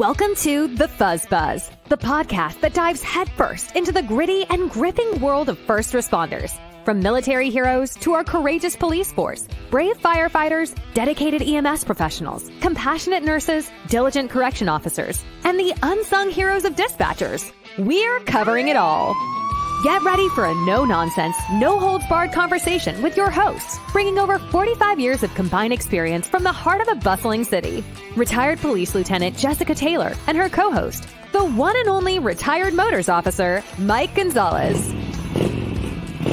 Welcome to The Fuzz Buzz, the podcast that dives headfirst into the gritty and gripping world of first responders. From military heroes to our courageous police force, brave firefighters, dedicated EMS professionals, compassionate nurses, diligent correction officers, and the unsung heroes of dispatchers, we're covering it all. Get ready for a no-nonsense, no-holds-barred conversation with your hosts, bringing over 45 years of combined experience from the heart of a bustling city. Retired Police Lieutenant Jessica Taylor and her co-host, the one and only retired Motors Officer, Mike Gonzalez.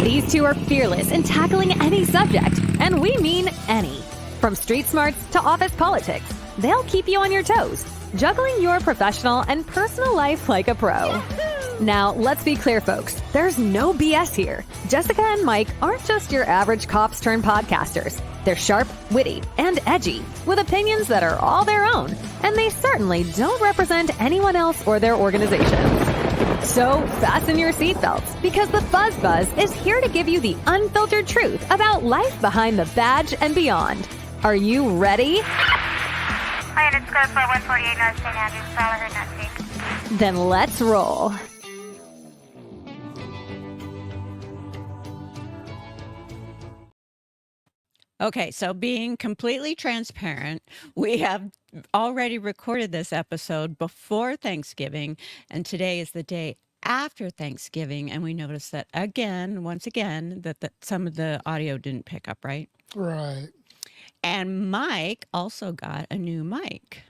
These two are fearless in tackling any subject, and we mean any. From street smarts to office politics, they'll keep you on your toes, juggling your professional and personal life like a pro. Now, let's be clear, folks. There's no BS here. Jessica and Mike aren't just your average cops turned podcasters. They're sharp, witty, and edgy, with opinions that are all their own, and they certainly don't represent anyone else or their organizations. So, fasten your seatbelts, because the Fuzz Buzz is here to give you the unfiltered truth about life behind the badge and beyond. Are you ready? Hi, let's go for 148 North St. Andrews. Follow her, not safe. Then let's roll. Okay, so being completely transparent, we have already recorded this episode before Thanksgiving, and today is the day after Thanksgiving, and we noticed that once again, that some of the audio didn't pick up, right? Right. And Mike also got a new mic.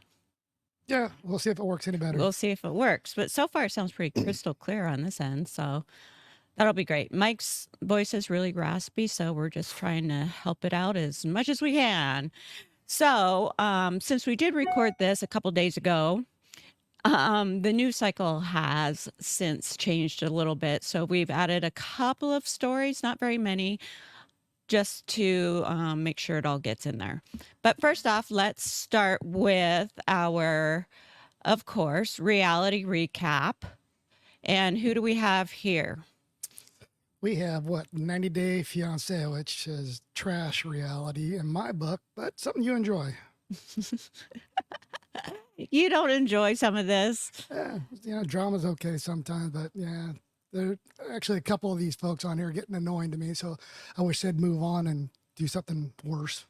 Yeah, we'll see if it works any better. We'll see if it works, but so far it sounds pretty crystal clear on this end, so that'll be great. Mike's voice is really raspy, so we're just trying to help it out as much as we can. So, since we did record this a couple days ago, the news cycle has since changed a little bit. So we've added a couple of stories, not very many, just to make sure it all gets in there. But first off, let's start with our, of course, reality recap. And who do we have here? We have, 90 Day Fiance, which is trash reality in my book, but something you enjoy. You don't enjoy some of this? Yeah, drama's okay sometimes, but yeah, there are actually a couple of these folks on here getting annoying to me, so I wish they'd move on and do something worse.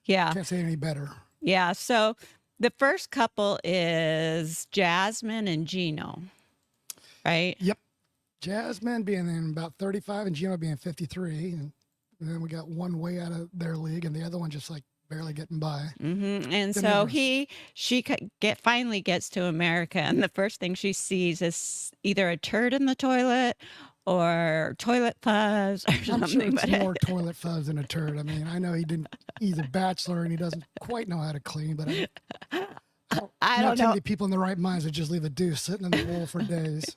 Yeah. Can't say any better. Yeah, so the first couple is Jasmine and Gino, right? Yep. Jasmine being in about 35 and Gino being 53. And then we got one way out of their league and the other one just like barely getting by. Mm-hmm. And so she finally gets to America, and the first thing she sees is either a turd in the toilet or toilet fuzz or I'm something. sure it's more toilet fuzz than a turd. I mean, I know he's a bachelor and he doesn't quite know how to clean, but I don't know. Too many people in the right minds would just leave a deuce sitting in the bowl for days.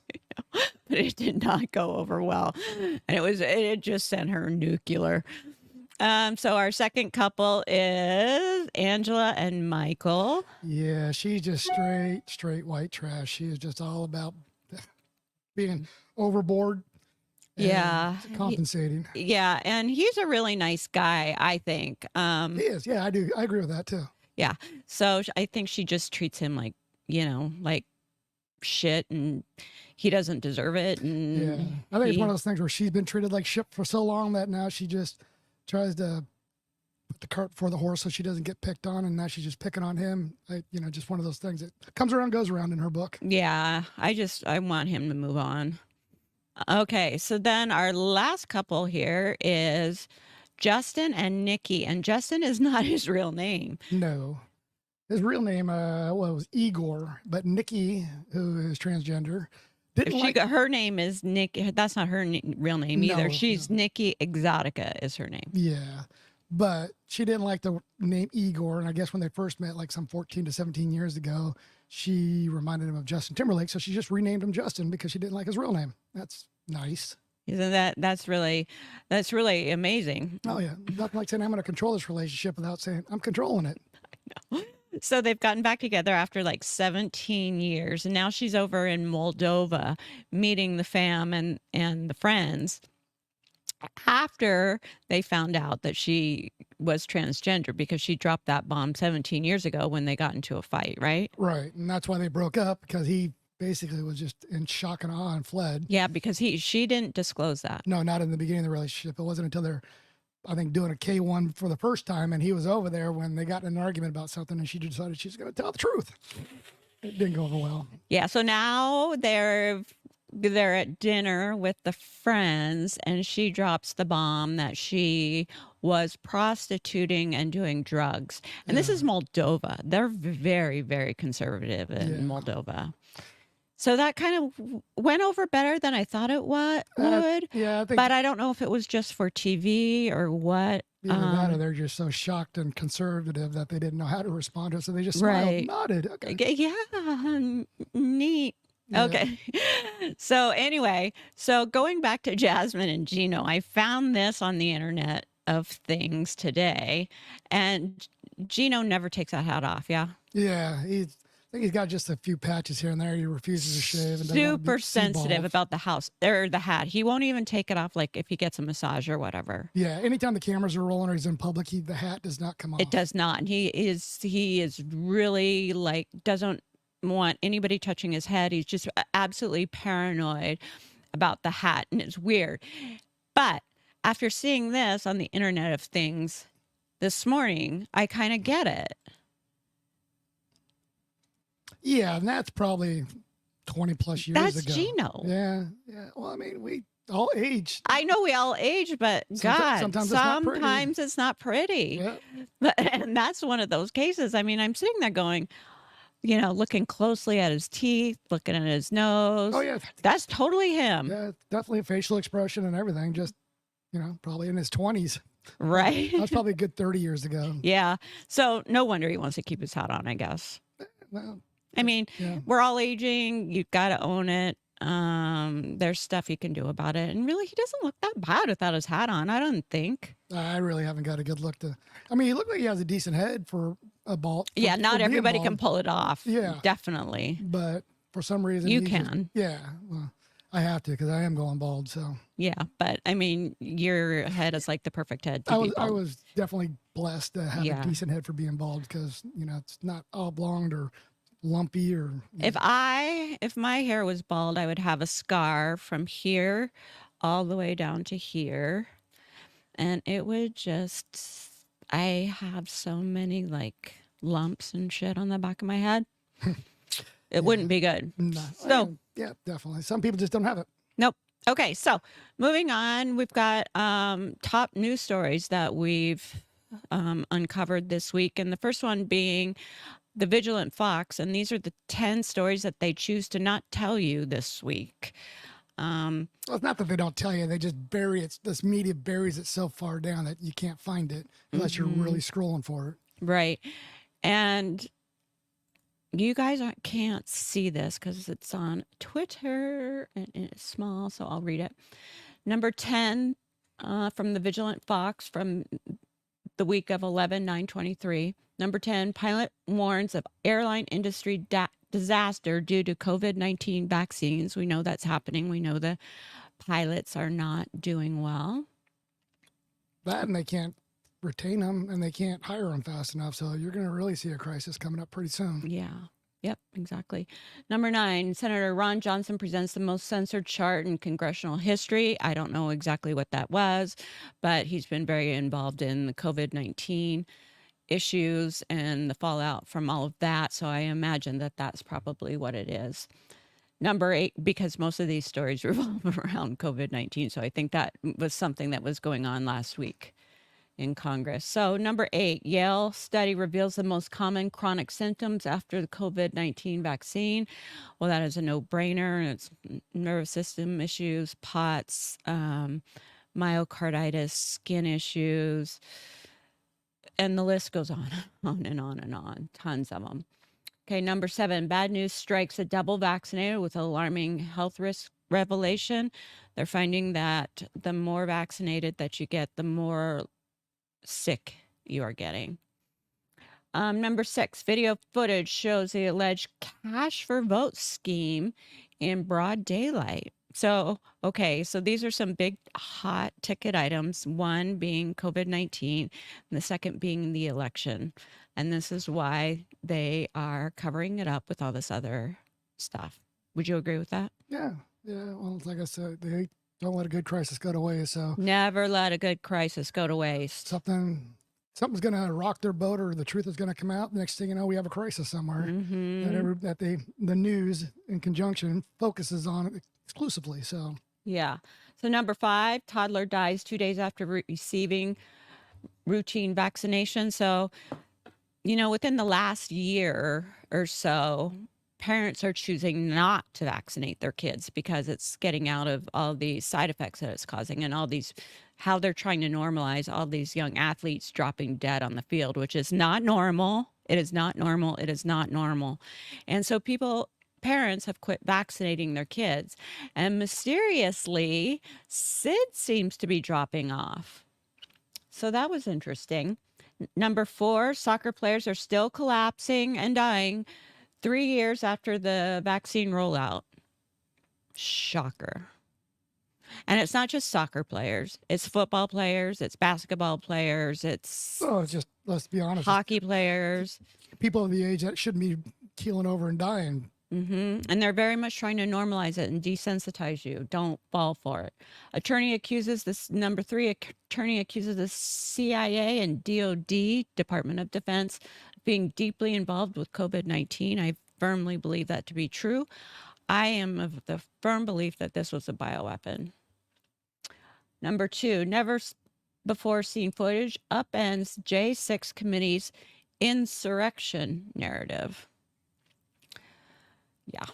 But it did not go over well, and it just sent her nuclear. So our second couple is Angela and Michael. Yeah, she's just straight white trash. She is just all about being overboard. Yeah, compensating. Yeah, and he's a really nice guy, I think. He is. Yeah, I do. I agree with that too. Yeah, so I think she just treats him like shit, and he doesn't deserve it. And yeah, I think it's one of those things where she's been treated like shit for so long that now she just tries to put the cart before the horse so she doesn't get picked on, and now she's just picking on him. Just one of those things that comes around, goes around in her book. Yeah, I want him to move on. Okay, so then our last couple here is Justin and Nikki, and Justin is not his real name. No. His real name was Igor, but Nikki, who is transgender, her name is Nick. That's not her real name either. No, She's no. Nikki Exotica is her name. Yeah, but she didn't like the name Igor, and I guess when they first met, like some 14 to 17 years ago, she reminded him of Justin Timberlake, so she just renamed him Justin because she didn't like his real name. That's nice. Isn't that's really amazing? Oh yeah, nothing like saying I'm going to control this relationship without saying I'm controlling it. I know. So they've gotten back together after like 17 years, and now she's over in Moldova meeting the fam and the friends. after they found out that she was transgender because she dropped that bomb 17 years ago when they got into a fight, right? Right. And that's why they broke up, because he basically was just in shock and awe and fled. Yeah, because she didn't disclose that. No, not in the beginning of the relationship. It wasn't until they're, I think, doing a K1 for the first time, and he was over there when they got in an argument about something, and she decided she's going to tell the truth. It didn't go over well. Yeah, so now they're at dinner with the friends, and she drops the bomb that she was prostituting and doing drugs. And this is Moldova. They're very, very conservative in Moldova. So that kind of went over better than I thought it would. Yeah, I think. But I don't know if it was just for TV or what. Either that, or they're just so shocked and conservative that they didn't know how to respond to it, so they just smiled, Right. nodded. Okay. Yeah, neat. Yeah. Okay. So anyway, so going back to Jasmine and Gino, I found this on the internet of things today, and Gino never takes that hat off. Yeah. Yeah, I think he's got just a few patches here and there. He refuses to shave. And doesn't want to Super be sensitive bald. about the house or the hat. He won't even take it off, like if he gets a massage or whatever. Yeah, anytime the cameras are rolling or he's in public, the hat does not come off. It does not. And he is really like, doesn't want anybody touching his head. He's just absolutely paranoid about the hat. And it's weird. But after seeing this on the Internet of Things this morning, I kind of get it. Yeah, and that's probably 20 plus years That's ago. Gino. Yeah, yeah. Well, I mean, we all age. I know we all age, but God, sometimes it's not pretty. Yeah. And that's one of those cases. I mean, I'm sitting there going, you know, looking closely at his teeth, looking at his nose. Oh, yeah. That's totally him. Yeah, definitely a facial expression and everything. Just, probably in his 20s. Right. That's probably a good 30 years ago. Yeah. So no wonder he wants to keep his hat on, I guess. Well, I mean, yeah. we're all aging. You've got to own it. There's stuff you can do about it. And really, he doesn't look that bad without his hat on, I don't think. I really haven't got a good look to. I mean, he looked like he has a decent head for a bald. Yeah, not for being everybody can bald, pull it off. Yeah. Definitely. But for some reason, You he just- can. yeah. Well, I have to, because I am going bald. So Yeah, but I mean, your head is like the perfect head to be I bald. was definitely blessed to have Yeah. a decent head for being bald, because it's not oblong or lumpy or. If my hair was bald, I would have a scar from here all the way down to here. And it would just, I have so many like lumps and shit on the back of my head. It wouldn't be good. No. So- yeah, definitely. Some people just don't have it. Nope. Okay, so moving on, we've got top news stories that we've uncovered this week. And the first one being the Vigilant Fox. And these are the 10 stories that they choose to not tell you this week. Well, it's not that they don't tell you; they just bury it. This media buries it so far down that you can't find it unless you're really scrolling for it. Right. And you guys can't see this because it's on Twitter and it's small, so I'll read it. Number 10 from the Vigilant Fox from the week of 11/9/23. Number 10, pilot warns of airline industry disaster due to COVID-19 vaccines. We know that's happening. We know the pilots are not doing well. That, and they can't retain them, and they can't hire them fast enough. So you're going to really see a crisis coming up pretty soon. Yeah. Yep, exactly. Number 9, Senator Ron Johnson presents the most censored chart in congressional history. I don't know exactly what that was, but he's been very involved in the COVID-19 issues and the fallout from all of that. So I imagine that that's probably what it is. Number 8, because most of these stories revolve around COVID-19. So I think that was something that was going on last week in Congress. So number 8, Yale study reveals the most common chronic symptoms after the COVID-19 vaccine. Well, that is a no-brainer. It's nervous system issues, POTS, myocarditis, skin issues, and the list goes on and on and on. Tons of them. Okay, number 7, bad news strikes a double vaccinated with alarming health risk revelation. They're finding that the more vaccinated that you get, the more sick you are getting. Number 6, video footage shows the alleged cash for vote scheme in broad daylight. So, okay, so these are some big hot ticket items, one being COVID-19, and the second being the election. And this is why they are covering it up with all this other stuff. Would you agree with that? Yeah. Yeah. Well, like I said, they don't let a good crisis go to waste. So Never let a good crisis go to waste. something's going to rock their boat, or the truth is going to come out. Next thing you know, we have a crisis somewhere that the news in conjunction focuses on it exclusively. So Yeah. So number 5, toddler dies 2 days after receiving routine vaccination. So, within the last year or so, parents are choosing not to vaccinate their kids because it's getting out of all these side effects that it's causing, and all these, how they're trying to normalize all these young athletes dropping dead on the field, which is not normal. It is not normal. It is not normal. And so parents have quit vaccinating their kids, and mysteriously Sid seems to be dropping off. So that was interesting. Number 4, soccer players are still collapsing and dying 3 years after the vaccine rollout. Shocker. And it's not just soccer players. It's football players. It's basketball players. It's just, let's be honest, hockey players. People of the age that shouldn't be keeling over and dying. And they're very much trying to normalize it and desensitize you. Don't fall for it. Number 3, attorney accuses the CIA and DOD, Department of Defense, of being deeply involved with COVID-19. I firmly believe that to be true. I am of the firm belief that this was a bioweapon. Number 2, never before seen footage upends J6 committee's insurrection narrative. Yeah.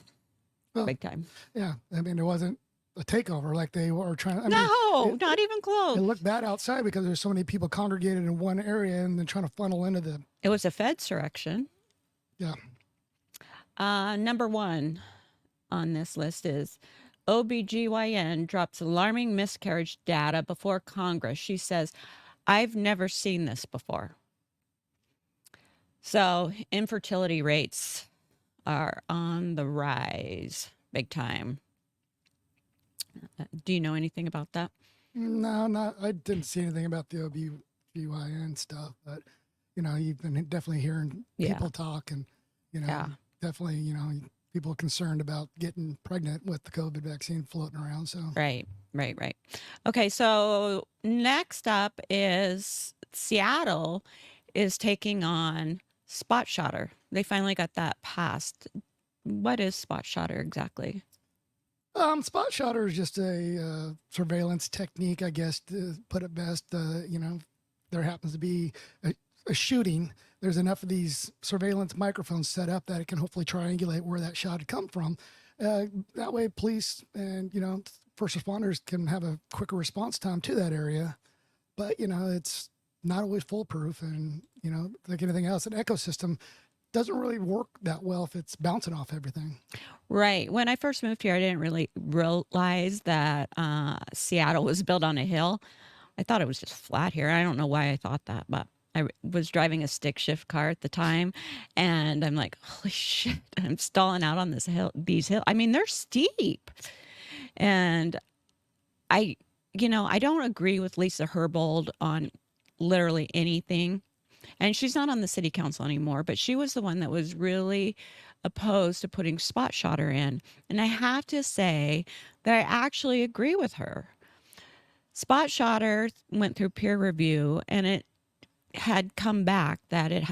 Well, big time. Yeah. I mean, it wasn't a takeover like they were trying to. Not even close. It looked bad outside because there's so many people congregated in one area and then trying to funnel into the. It was a Fedsurrection. Yeah. Number 1 on this list is OBGYN drops alarming miscarriage data before Congress. She says, I've never seen this before. So infertility rates are on the rise big time. Do you know anything about that? No, I didn't see anything about the OBGYN stuff, but you've been definitely hearing people talk, and definitely people concerned about getting pregnant with the COVID vaccine floating around. So right. Okay, so next up is Seattle is taking on spot shotter. They finally got that passed. What is spot shotter exactly? Spot shotter is just a surveillance technique, I guess, to put it best. There happens to be a shooting. There's enough of these surveillance microphones set up that it can hopefully triangulate where that shot had come from. That way, police and first responders can have a quicker response time to that area. But it's not always foolproof, and like anything else, an ecosystem doesn't really work that well if it's bouncing off everything. Right. When I first moved here, I didn't really realize that Seattle was built on a hill. I thought it was just flat here. I don't know why I thought that, but I was driving a stick shift car at the time, and I'm like, holy shit, I'm stalling out on these hills. I mean, they're steep. And I don't agree with Lisa Herbold on literally anything. And she's not on the city council anymore, but she was the one that was really opposed to putting spot shotter in. And I have to say that I actually agree with her. Spot shotter went through peer review, and it had come back that it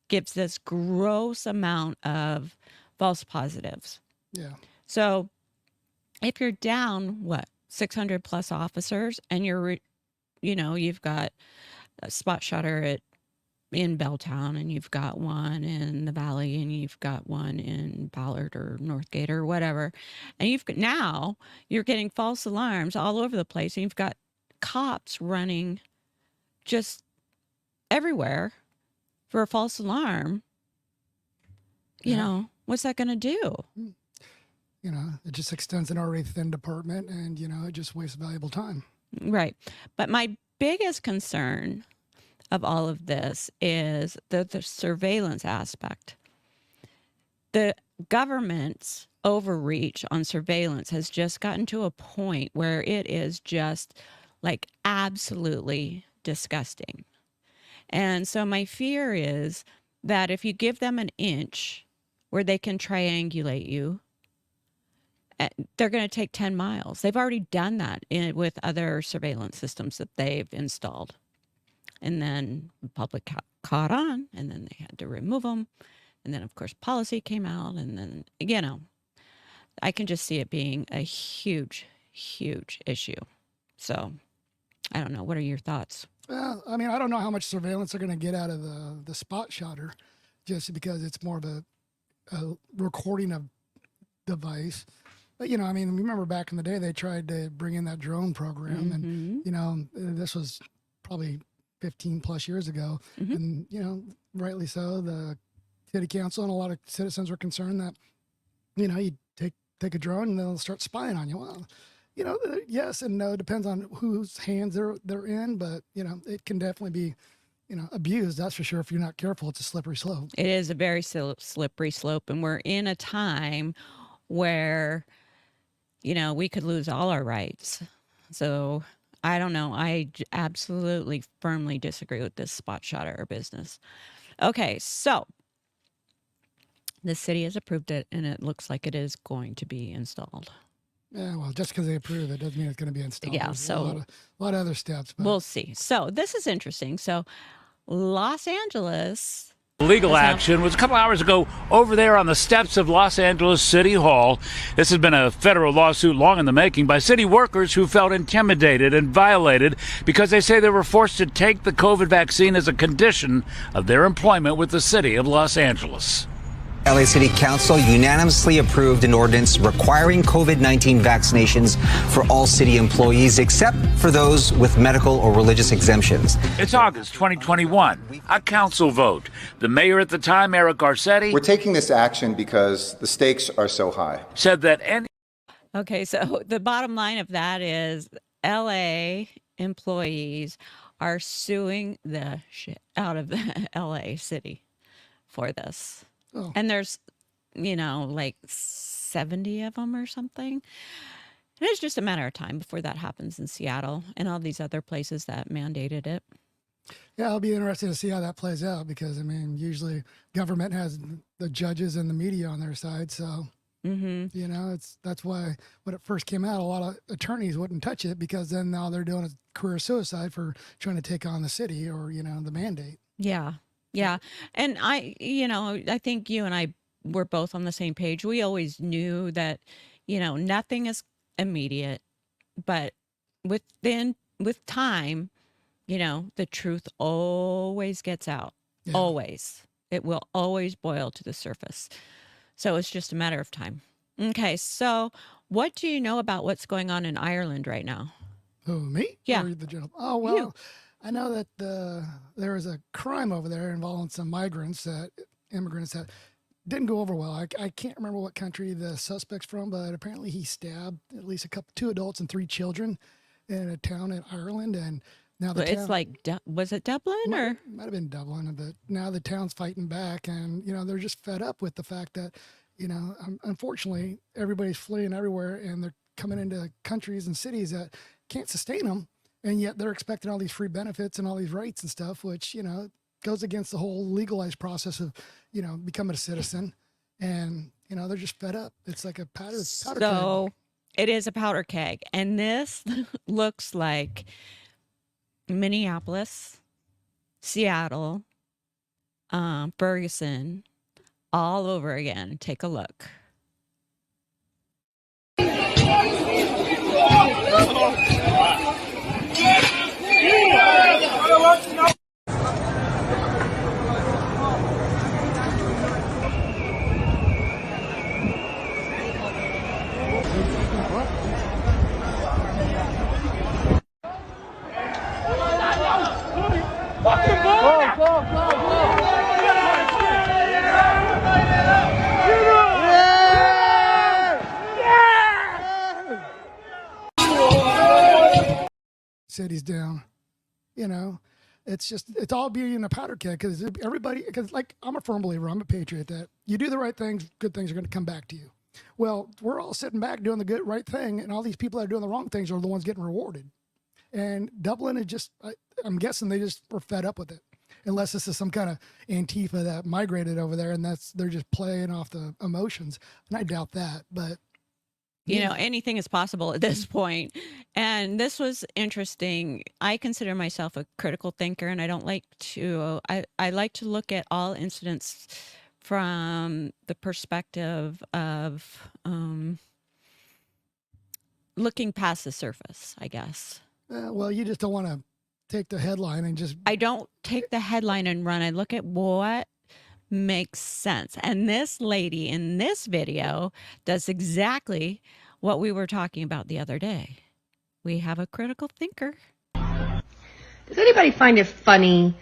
gives this gross amount of false positives. Yeah. So if you're down, 600 plus officers, and you've got a spot shotter in Belltown, and you've got one in the Valley, and you've got one in Ballard or Northgate or whatever, and now you're getting false alarms all over the place, and you've got cops running just everywhere for a false alarm. What's that going to do? It just extends an already thin department, and it just wastes valuable time. Right. But my biggest concern of all of this is the surveillance aspect. The government's overreach on surveillance has just gotten to a point where it is just like absolutely disgusting. And so my fear is that if you give them an inch where they can triangulate you, they're going to take 10 miles. They've already done that with other surveillance systems that they've installed. And then the public caught on, and then they had to remove them. And then, of course, policy came out. And then, I can just see it being a huge, huge issue. So I don't know. What are your thoughts? Well, I mean, I don't know how much surveillance they're going to get out of the spot shotter, just because it's more of a recording of device. But, I mean, remember back in the day, they tried to bring in that drone program. And, this was probably 15 plus years ago. And, rightly so, the city council and a lot of citizens were concerned that, you take a drone and they'll start spying on you. Well, yes and no, depends on whose hands they're in, but it can definitely be, abused. That's for sure. If you're not careful, it's a slippery slope. It is a very slippery slope, and we're in a time where, we could lose all our rights. So I don't know. I absolutely firmly disagree with this spot shotter business. Okay, so the city has approved it, and it looks like it is going to be installed. Yeah, well, just because they approve it doesn't mean it's going to be installed. Yeah, There's so a lot of other steps. But we'll see. So this is interesting. So Los Angeles. Legal action was a couple hours ago over there on the steps of Los Angeles City Hall. This has been a federal lawsuit long in the making by city workers who felt intimidated and violated because they say they were forced to take the COVID vaccine as a condition of their employment with the city of Los Angeles. LA City Council unanimously approved an ordinance requiring COVID-19 vaccinations for all city employees, except for those with medical or religious exemptions. It's August 2021, a council vote. The mayor at the time, Eric Garcetti, we're taking this action because the stakes are so high. Said that any... Okay, so the bottom line of that is LA employees are suing the shit out of the LA city for this. Oh. And there's, like 70 of them or something. And it's just a matter of time before that happens in Seattle and all these other places that mandated it. Yeah, I'll be interested to see how that plays out because, I mean, usually government has the judges and the media on their side. So, that's why when it first came out, a lot of attorneys wouldn't touch it because then now they're doing a career suicide for trying to take on the city or, the mandate. Yeah. Yeah. And I think you and I were both on the same page. We always knew that, nothing is immediate, but with time, the truth always gets out. Yeah. Always. It will always boil to the surface. So it's just a matter of time. Okay. So what do you know about what's going on in Ireland right now? Who, me? Yeah. Or the general? Oh, well. You. I know that there was a crime over there involving some immigrants that didn't go over well. I can't remember what country the suspect's from, but apparently he stabbed at least two adults and 3 children in a town in Ireland. And now It's like, was it Dublin or? Might have been Dublin, but now the town's fighting back and, they're just fed up with the fact that, unfortunately everybody's fleeing everywhere and they're coming into countries and cities that can't sustain them. And yet they're expecting all these free benefits and all these rights and stuff, which, goes against the whole legalized process of, becoming a citizen. And, they're just fed up. It's like a powder keg. It is a powder keg. And this looks like Minneapolis, Seattle, Ferguson, all over again. Take a look. City's down, it's all being a powder keg because like I'm a firm believer, I'm a patriot that you do the right things, good things are going to come back to you. Well, we're all sitting back doing the good, right thing, and all these people that are doing the wrong things are the ones getting rewarded. And Dublin is just, I'm guessing they just were fed up with it. Unless this is some kind of Antifa that migrated over there and they're just playing off the emotions. And I doubt that, but. You know, anything is possible at this point. And this was interesting. I consider myself a critical thinker, and I don't like to, I like to look at all incidents from the perspective of looking past the surface, I guess. Well, you just don't want to take the headline and just. I don't take the headline and run. I look at what makes sense. And this lady in this video does exactly what we were talking about the other day. We have a critical thinker. Does anybody find it funny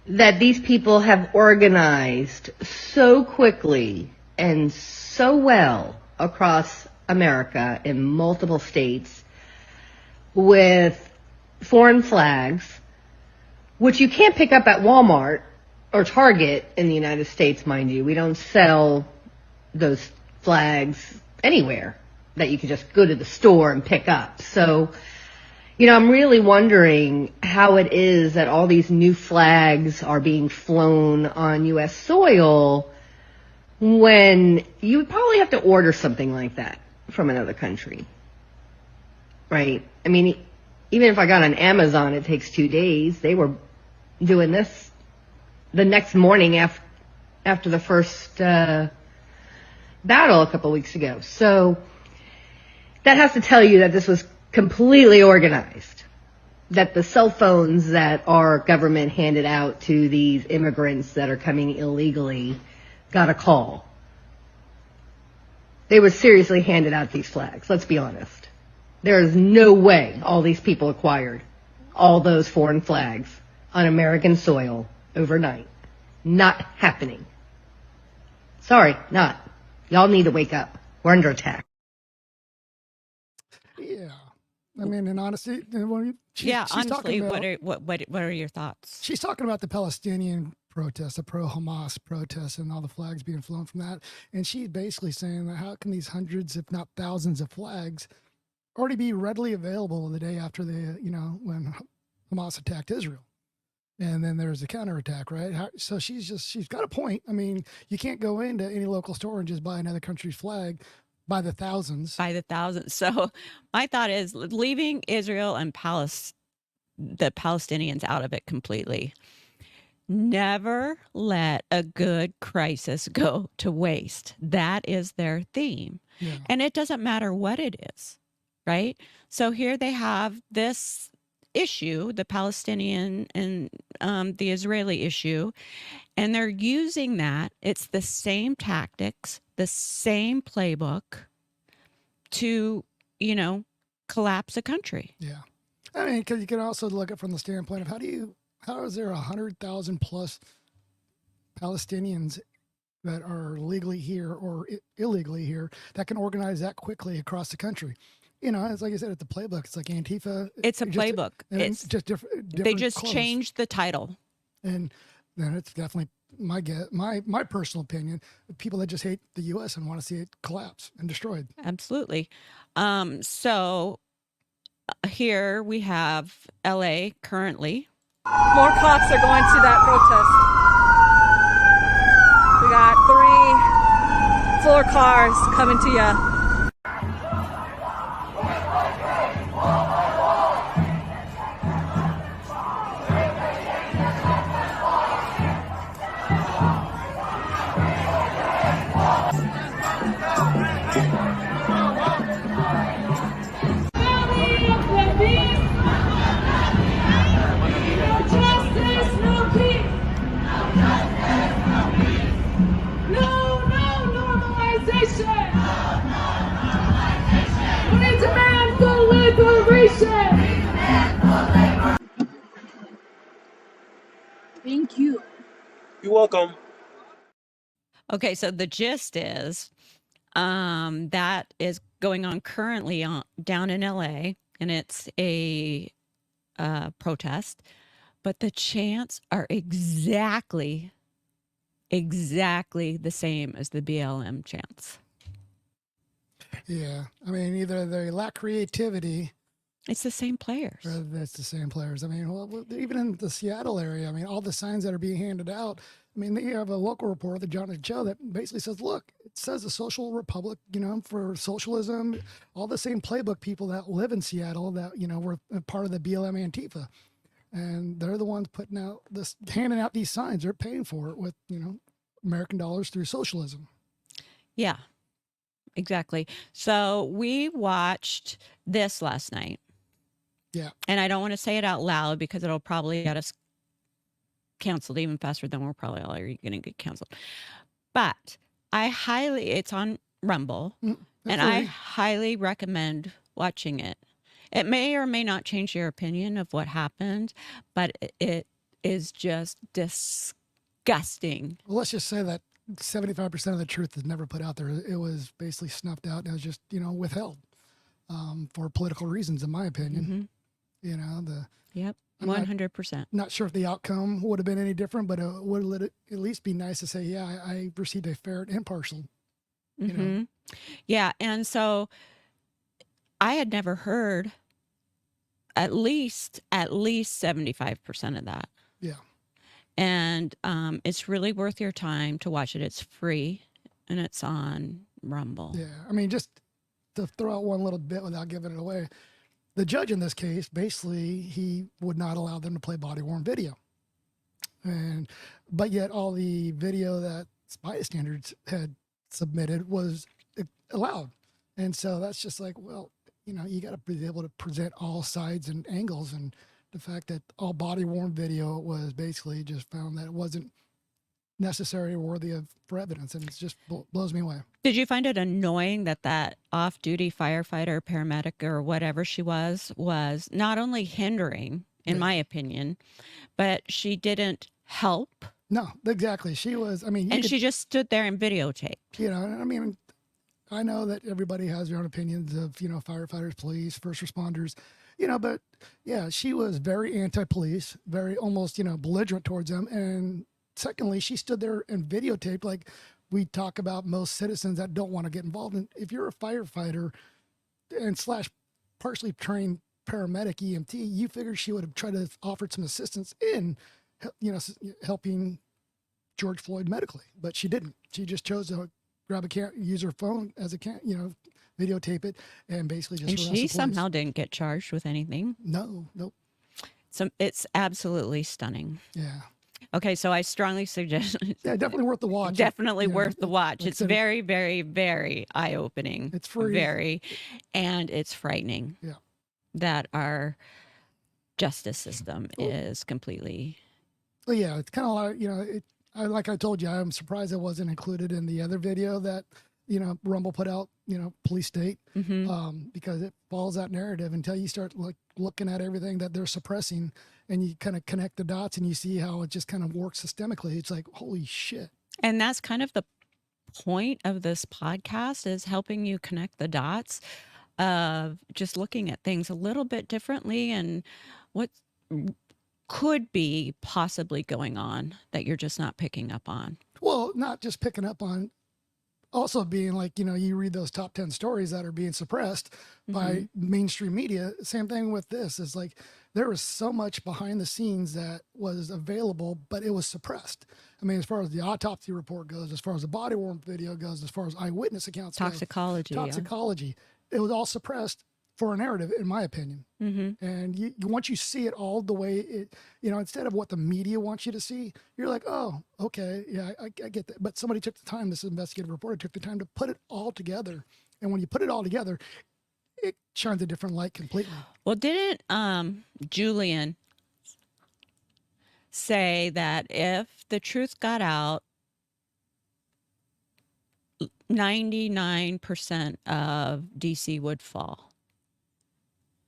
that these people have organized so quickly and so well across America in multiple states with foreign flags, which you can't pick up at Walmart or Target in the United States, mind you. We don't sell those flags anywhere that you could just go to the store and pick up. So, you know, I'm really wondering how it is that all these new flags are being flown on U.S. soil when you would probably have to order something like that from another country, right? I mean, even if I got on Amazon, it takes 2 days. They were doing this the next morning after the first battle a couple weeks ago. So that has to tell you that this was completely organized, that the cell phones that our government handed out to these immigrants that are coming illegally got a call. They were seriously handed out these flags, let's be honest. There is no way all these people acquired all those foreign flags on American soil overnight. Not happening. Sorry, not. Y'all need to wake up. We're under attack. Yeah. I mean, in honesty, she's honestly, talking about, what are your thoughts? She's talking about the Palestinian protests, the pro-Hamas protests, and all the flags being flown from that. And she's basically saying that how can these hundreds, if not thousands of flags already be readily available the day after when Hamas attacked Israel? And then there's a counterattack, right? So she's got a point. I mean, you can't go into any local store and just buy another country's flag by the thousands. So my thought is leaving Israel and the Palestinians out of it completely. Never let a good crisis go to waste. That is their theme. Yeah. And it doesn't matter what it is, right? So here they have this issue, the Palestinian and the Israeli issue, and they're using that. It's the same tactics, the same playbook to, collapse a country. Yeah. I mean, because you can also look at it from the standpoint of how is there 100,000 plus Palestinians that are legally here or illegally here that can organize that quickly across the country? It's like I said, it's the playbook. It's like Antifa. It's a playbook. It's just different. They just clothes. changed the title. And then it's definitely my personal opinion. People that just hate the U.S. and want to see it collapse and destroyed. Absolutely. So here we have L.A. currently. More cops are going to that protest. We got 3 floor cars coming to you. Thank you. You're welcome. Okay, so the gist is that is going on currently down in LA, and it's a protest, but the chants are exactly the same as the BLM chants. Yeah. I mean, either they lack creativity. It's the same players. Or it's the same players. I mean, well, even in the Seattle area, I mean, all the signs that are being handed out. I mean, they have a local report, the John and Joe, that basically says, look, it says a social republic, for socialism, all the same playbook people that live in Seattle that, were a part of the BLM Antifa. And they're the ones handing out these signs. They're paying for it with, American dollars through socialism. Yeah, exactly. So we watched this last night. Yeah. And I don't want to say it out loud because it'll probably get us canceled even faster than we're probably already going to get canceled. But it's on Rumble, and I highly recommend watching it. It may or may not change your opinion of what happened, but it is just disgusting. Well, let's just say that 75% of the truth is never put out there. It was basically snuffed out and it was just, withheld for political reasons, in my opinion. Yep, 100%. Not sure if the outcome would have been any different, but it would at least be nice to say, yeah, I received a fair and impartial. Yeah, and so I had never heard at least 75% of that. Yeah. And it's really worth your time to watch it. It's free and it's on Rumble. Yeah. I mean, just to throw out one little bit without giving it away, the judge in this case, basically, he would not allow them to play body-worn video. But yet all the video that bystanders had submitted was allowed. And so that's just like, well, you got to be able to present all sides and angles. And the fact that all body-worn video was basically just found that it wasn't necessary or worthy for evidence. And it just blows me away. Did you find it annoying that off-duty firefighter, paramedic, or whatever she was not only hindering, in my opinion, but she didn't help? No, exactly. She was, she just stood there and videotaped. I know that everybody has their own opinions of, firefighters, police, first responders, but yeah, she was very anti-police, very almost, belligerent towards them. And secondly, she stood there and videotaped, like we talk about most citizens that don't want to get involved. And if you're a firefighter and / partially trained paramedic EMT, you figure she would have tried to offer some assistance in, helping George Floyd medically, but she didn't. She just chose to grab use her phone as a videotape it, and basically just. And she somehow didn't get charged with anything. No, nope. So it's absolutely stunning. Yeah. Okay, so I strongly suggest. Yeah, definitely worth the watch. Definitely worth the watch. It's very, very, very eye-opening. It's free. And it's frightening. Yeah. That our justice system is completely. Well, yeah, it's kind of like like I told you, I'm surprised it wasn't included in the other video that Rumble put out. Police state, because it follows that narrative until you start looking at everything that they're suppressing, and you kind of connect the dots and you see how it just kind of works systemically. It's like, holy shit. And that's kind of the point of this podcast, is helping you connect the dots of just looking at things a little bit differently and what could be possibly going on that you're just not picking up on. Well, not just picking up on, also being like, you read those top 10 stories that are being suppressed by mainstream media. Same thing with this. Is like, there was so much behind the scenes that was available, but it was suppressed. As far as the autopsy report goes, as far as the body worn video goes, as far as eyewitness accounts toxicology, it was all suppressed for a narrative, in my opinion. And once you see it all the way instead of what the media wants you to see, you're like, oh, okay, yeah, I get that. But somebody took the time, this investigative reporter took the time to put it all together. And when you put it all together, it shines a different light completely. Well, didn't Julian say that if the truth got out, 99% of DC would fall?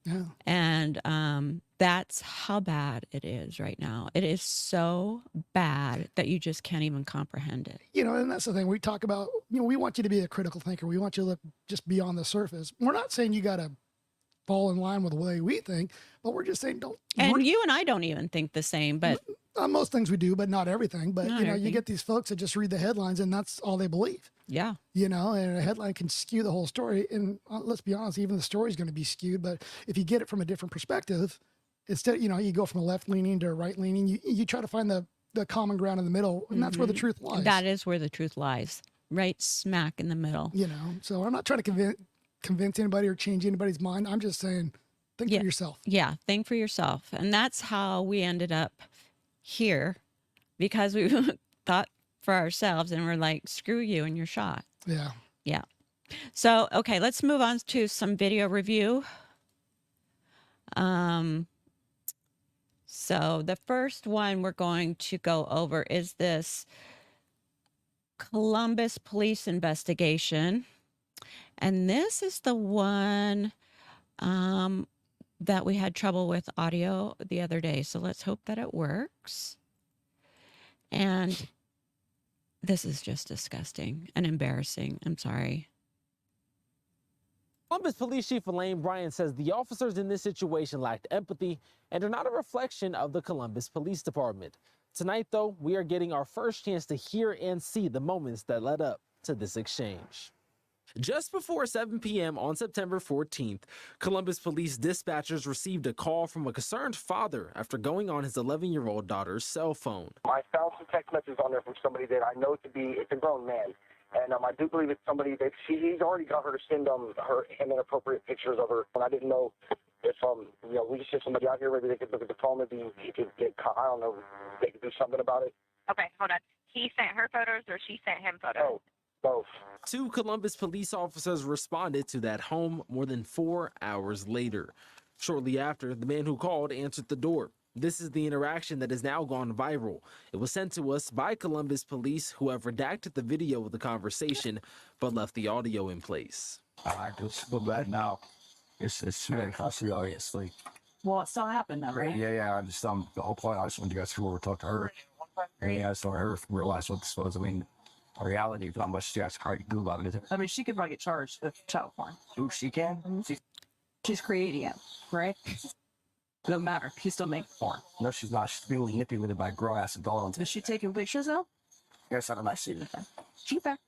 Yeah. And that's how bad it is right now. It is so bad that you just can't even comprehend it. And that's the thing we talk about. We want you to be a critical thinker. We want you to look just beyond the surface. We're not saying you got to fall in line with the way we think, but we're just saying don't. And you and I don't even think the same, but Most things we do, but not everything. But, Not you know, everything. you get these folks that just read the headlines and that's all they believe. Yeah. You know, and a headline can skew the whole story. And let's be honest, even the story is going to be skewed. But if you get it from a different perspective, instead, you know, you go from a left leaning to a right leaning, you try to find the common ground in the middle. And that's where the truth lies. That is where the truth lies, right smack in the middle. You know, so I'm not trying to convince anybody or change anybody's mind. I'm just saying, think for yourself. Yeah, think for yourself. And that's how we ended up here, because we thought for ourselves and we're like, screw you and you're shot. Yeah. Yeah. So, okay, let's move on to some video review. So the first one we're going to go over is this Columbus police investigation. And this is the one that we had trouble with audio the other day. So let's hope that it works. And this is just disgusting and embarrassing. I'm sorry. Columbus Police Chief Elaine Bryant says the officers in this situation lacked empathy and are not a reflection of the Columbus Police Department. Tonight, though, we are getting our first chance to hear and see the moments that led up to this exchange. Just before 7 p.m. on September 14th, Columbus police dispatchers received a call from a concerned father after going on his 11-year-old daughter's cell phone. I found some text messages on there from somebody that I know to be, it's a grown man. And I do believe it's somebody that he's already got her to send him inappropriate pictures of her. And I didn't know if, you know, we could send somebody out here, maybe they could look at the phone, maybe he could get caught. I don't know, they could do something about it. Okay, hold on. He sent her photos or she sent him photos? Oh, both. 2 Columbus police officers responded to that home more than 4 hours later. Shortly after, the man who called answered the door. This is the interaction that has now gone viral. It was sent to us by Columbus police, who have redacted the video of the conversation, but left the audio in place. I just feel bad now. It's very costly, obviously. Well, it still happened though, right? Yeah, I just, the whole point, I just wanted to go through over, talk to her. And yeah, I saw her realize what this was. I mean, reality, how much you guys can do about it. I mean, she could probably get charged with child porn. Ooh, she can? She's creating it, right? Doesn't matter. She's still making porn. No, she's not. She's being nippy with it by grow ass and doll. Is she taking pictures though? Yes, I don't like seeing it. She's back.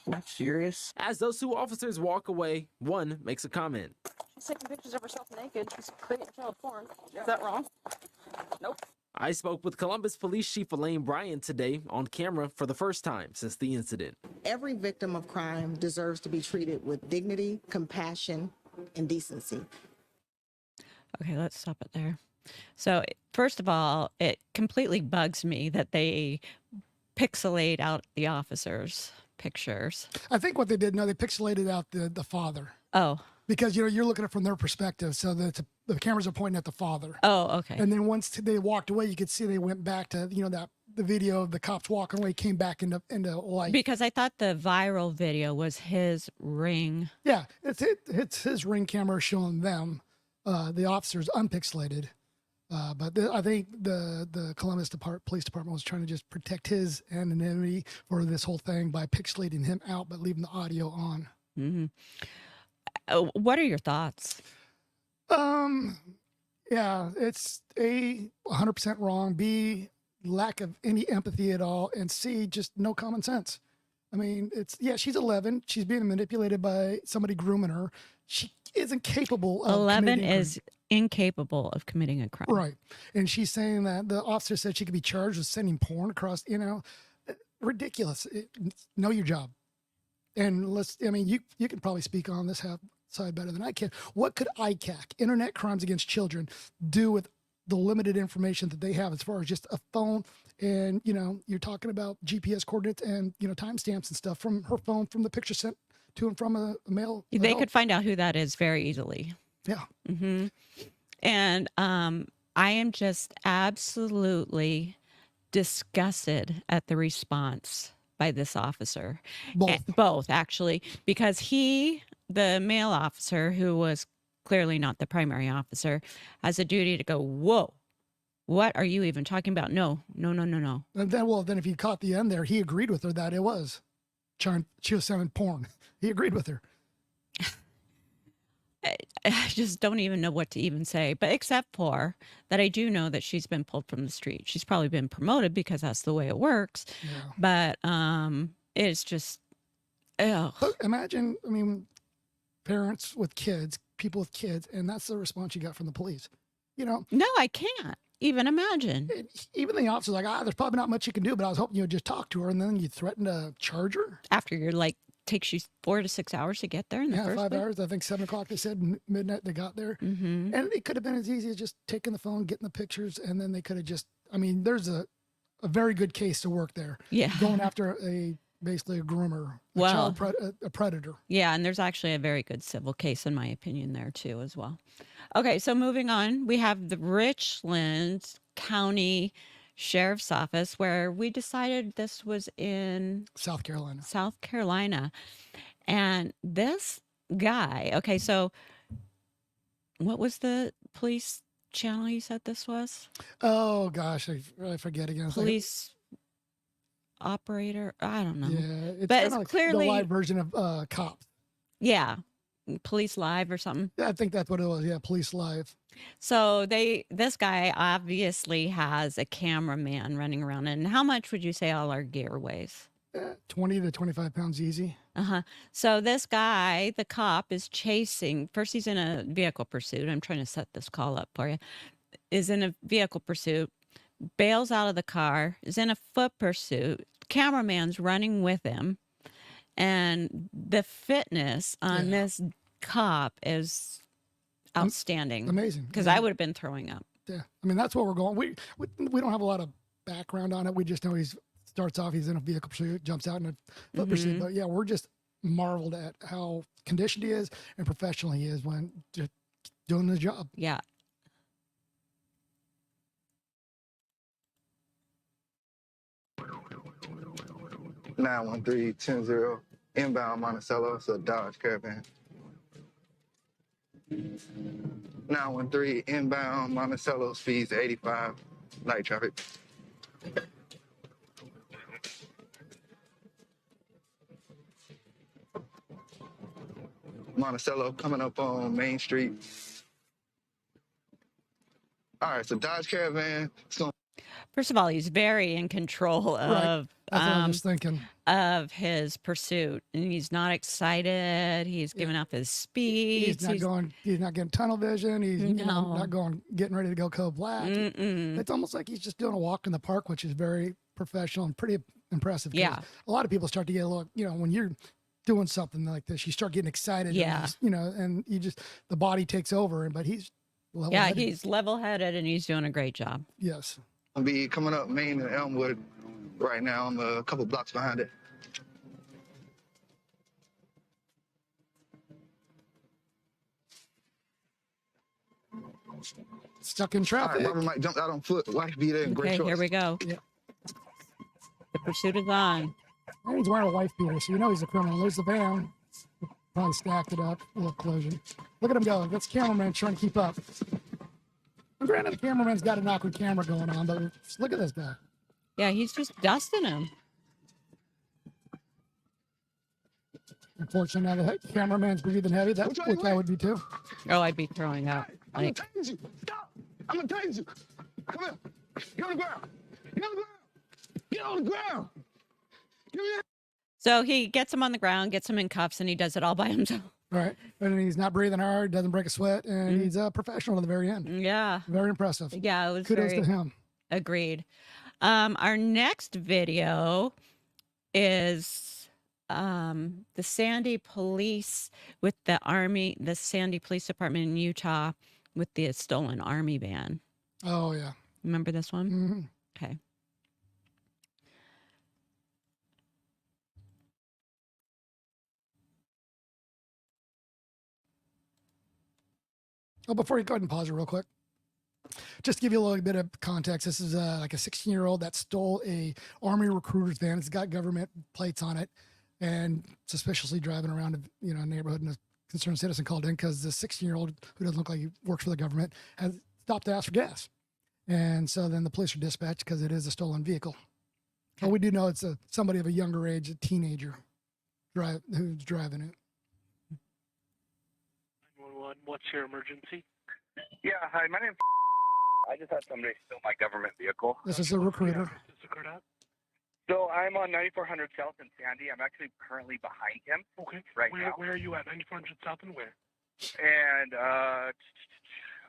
Not serious. As those 2 officers walk away, one makes a comment. She's taking pictures of herself naked. She's creating child porn. Is that wrong? Nope. I spoke with Columbus Police Chief Elaine Bryant today on camera for the first time since the incident. Every victim of crime deserves to be treated with dignity, compassion, and decency. Okay, let's stop it there. So, first of all, it completely bugs me that they pixelate out the officers' pictures. I think what they did, no, they pixelated out the father. Oh. Because, you know, you're looking at it from their perspective. So the cameras are pointing at the father. Oh, okay. And then once they walked away, you could see they went back to, you know, the video of the cops walking away came back into light. Because I thought the viral video was his Ring. Yeah, it's his Ring camera showing them, the officers unpixelated. But I think the Columbus Police Department was trying to just protect his anonymity for this whole thing by pixelating him out, but leaving the audio on. Mm-hmm. What are your thoughts? Yeah, it's A, 100% wrong. B, lack of any empathy at all. And C, just no common sense. I mean, she's 11. She's being manipulated by somebody grooming her. She isn't capable of 11 is incapable of committing a crime. Right. And she's saying that the officer said she could be charged with sending porn across, you know, ridiculous. Know your job. And you can probably speak on this side better than I can. What could ICAC, Internet Crimes Against Children, do with the limited information that they have as far as just a phone? And, you know, you're talking about GPS coordinates and, you know, timestamps and stuff from her phone, from the picture sent to and from a mail. They could find out who that is very easily. Yeah. Mm-hmm. And I am just absolutely disgusted at the response by this officer. Both, actually, because the male officer, who was clearly not the primary officer, has a duty to go, whoa, what are you even talking about? No. And then if you caught the end there, he agreed with her that it was. She was sending porn. He agreed with her. I just don't even know what to even say, but except for that, I do know that she's been pulled from the street. She's probably been promoted because that's the way it works. Yeah. But it's just, ugh. But imagine, I mean, parents with kids, people with kids, and that's the response you got from the police. You know? No, I can't even imagine. Even the officer's like, there's probably not much you can do, but I was hoping you would just talk to her, and then you threaten to charge her. After you're like, takes you 4 to 6 hours to get there in the first 5 place? hours. I think 7 o'clock, they said, midnight they got there. Mm-hmm. And it could have been as easy as just taking the phone, getting the pictures, and then they could have just, I mean, there's a very good case to work there. Yeah. Going after basically a groomer, a predator. Yeah, and there's actually a very good civil case, in my opinion, there too, as well. Okay, so moving on, we have the Richland County Sheriff's Office, where we decided this was in South Carolina. South Carolina. And this guy, okay, so what was the police channel you said this was? Oh, gosh, I forget again. It's Police operator, I don't know. Yeah, it's but it's like clearly the live version of Cops. Yeah, Police Live or something. Yeah, I think that's what it was. Yeah, Police Live. So this guy obviously has a cameraman running around. And how much would you say all our gear weighs? 20 to 25 pounds easy. So this guy, the cop, is chasing. First, he's in a vehicle pursuit. I'm trying to set this call up for you. Is in a vehicle pursuit, bails out of the car, is in a foot pursuit. Cameraman's running with him. And the fitness on this cop is outstanding. Amazing. Because I would have been throwing up. Yeah. I mean, that's what we're going. We don't have a lot of background on it. We just know starts off, he's in a vehicle pursuit, jumps out in a foot pursuit. But yeah, we're just marveled at how conditioned he is and professional he is when just doing his job. Yeah. Nine 913-10 inbound Monticello, it's a Dodge Caravan. 913 inbound Monticello, speeds 85, night traffic. Monticello coming up on Main Street. All right, so Dodge Caravan. First of all, he's very in control of That's what I was thinking. Of his pursuit, and he's not excited. He's giving up his speed. He's not getting tunnel vision. He's not getting ready to go Code Black. It's almost like he's just doing a walk in the park, which is very professional and pretty impressive. Yeah. A lot of people start to get a little, when you're doing something like this, you start getting excited. Yeah. And the body takes over. But he's level-headed. Yeah, he's level-headed, and he's doing a great job. Yes. I'll be coming up Main and Elmwood right now. I'm a couple blocks behind it. Stuck in traffic. All right, Robert might jump out on foot. Wife be there in great shorts. Here we go. Yeah. The pursuit is on. And he's wearing a wife beater, so he's a criminal. There's the van. Probably stacked it up. A little collision. Look at him go. That's cameraman trying to keep up. And granted, the cameraman's got an awkward camera going on, but look at this guy. Yeah, he's just dusting him. Unfortunately, now the cameraman's breathing heavy. Which I would be too. Oh, I'd be throwing up. I'm gonna tase you. Stop. I'm gonna tase you. Come here. Get on the ground. Get on the ground. Get on the ground. Give me that. So he gets him on the ground, gets him in cuffs, and he does it all by himself. Right. And he's not breathing hard, doesn't break a sweat, and he's a professional to the very end. Yeah. Very impressive. Yeah, it was Kudos to him. Agreed. Our next video is the Sandy Police with the Army, the Sandy Police Department in Utah with the stolen Army van. Oh, yeah. Remember this one? Mm-hmm. Okay. Oh, before you go ahead and pause it real quick, just to give you a little bit of context, this is like a 16-year-old that stole a Army recruiter's van. It's got government plates on it, and suspiciously driving around a neighborhood, and a concerned citizen called in because the 16-year-old, who doesn't look like he works for the government, has stopped to ask for gas. And so then the police are dispatched because it is a stolen vehicle. But we do know it's somebody of a younger age, a teenager, who's driving it. 911. What's your emergency? Yeah, hi, my name's I just had somebody steal my government vehicle. This is a recruiter. So I'm on 9400 South in Sandy. I'm actually currently behind him. Okay. Right where, now. Where are you at? 9400 South and where? And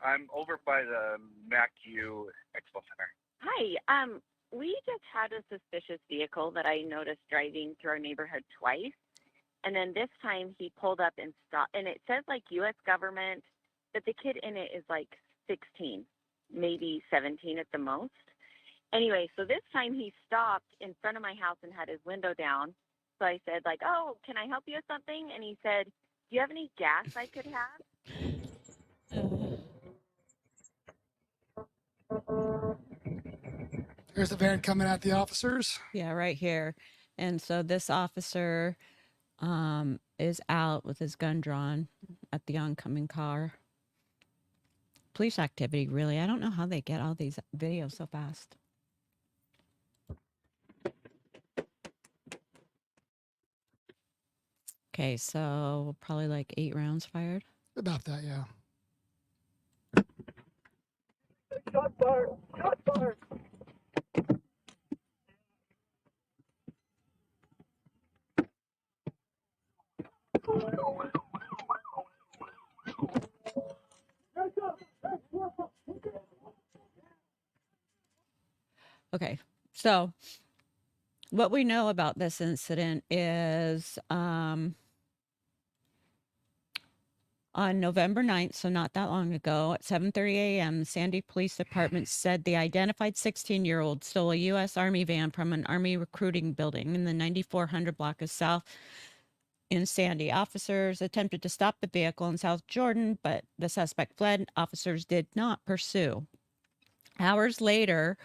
I'm over by the MacU Expo Center. Hi. We just had a suspicious vehicle that I noticed driving through our neighborhood twice. And then this time he pulled up and stopped. And it says like U.S. government, but the kid in it is like 16, maybe 17 at the most. Anyway, so this time he stopped in front of my house and had his window down. So I said, like, oh, can I help you with something? And he said, do you have any gas I could have? Here's the van coming at the officers. Yeah, right here. And so this officer is out with his gun drawn at the oncoming car. Police activity, really. I don't know how they get all these videos so fast. Okay, so probably like 8 rounds fired. About that, yeah. Shot fired! Shot fired! Okay, so what we know about this incident is on November 9th, so not that long ago, at 7:30 a.m., the Sandy Police Department said the identified 16-year-old stole a U.S. Army van from an Army recruiting building in the 9400 block of South in Sandy. Officers attempted to stop the vehicle in South Jordan, but the suspect fled. Officers did not pursue. Hours later,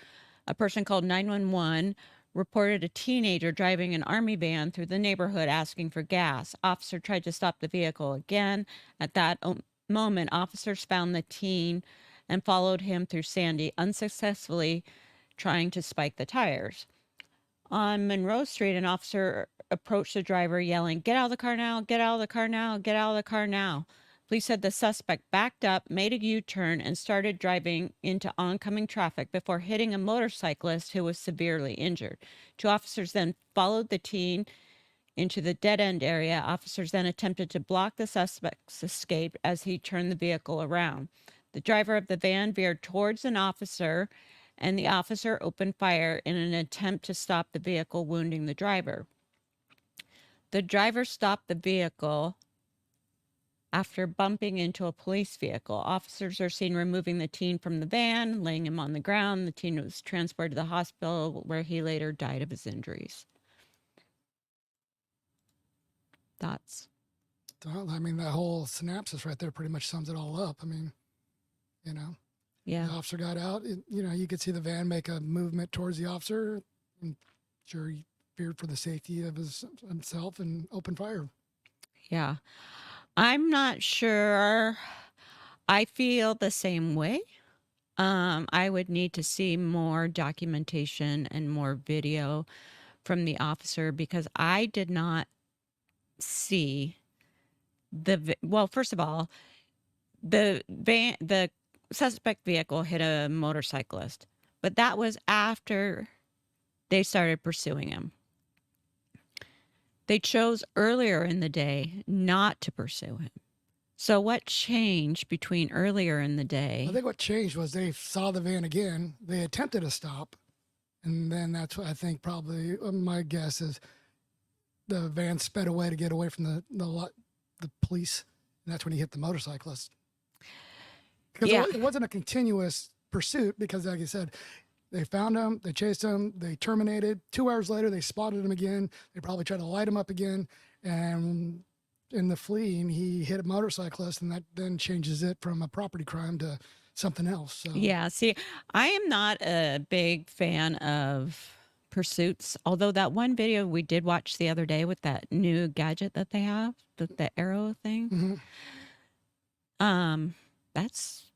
a person called 911 reported a teenager driving an Army van through the neighborhood asking for gas. Officer tried to stop the vehicle again. At that moment, officers found the teen and followed him through Sandy, unsuccessfully trying to spike the tires. On Monroe Street, an officer approached the driver yelling, "Get out of the car now, get out of the car now, get out of the car now." Police said the suspect backed up, made a U-turn, and started driving into oncoming traffic before hitting a motorcyclist who was severely injured. 2 officers then followed the teen into the dead-end area. Officers then attempted to block the suspect's escape as he turned the vehicle around. The driver of the van veered towards an officer, and the officer opened fire in an attempt to stop the vehicle, wounding the driver. The driver stopped the vehicle after bumping into a police vehicle. Officers are seen removing the teen from the van, laying him on the ground. The teen was transported to the hospital where he later died of his injuries. Thoughts? I mean, that whole synopsis right there pretty much sums it all up. I mean, you know, yeah. The officer got out. You know, you could see the van make a movement towards the officer. I'm sure he feared for the safety of himself and opened fire. Yeah. I'm not sure I feel the same way. I would need to see more documentation and more video from the officer because I did not see well, first of all, the suspect vehicle hit a motorcyclist, but that was after they started pursuing him. They chose earlier in the day not to pursue him. So what changed between earlier in the day? I think what changed was they saw the van again. They attempted to stop. And then that's what I think probably my guess is the van sped away to get away from the police. And that's when he hit the motorcyclist. Because it wasn't a continuous pursuit because, like I said, they found him, they chased him, they terminated. 2 hours later, they spotted him again. They probably tried to light him up again. And in the fleeing, he hit a motorcyclist, and that then changes it from a property crime to something else. So. Yeah, see, I am not a big fan of pursuits, although that one video we did watch the other day with that new gadget that they have, the arrow thing, that's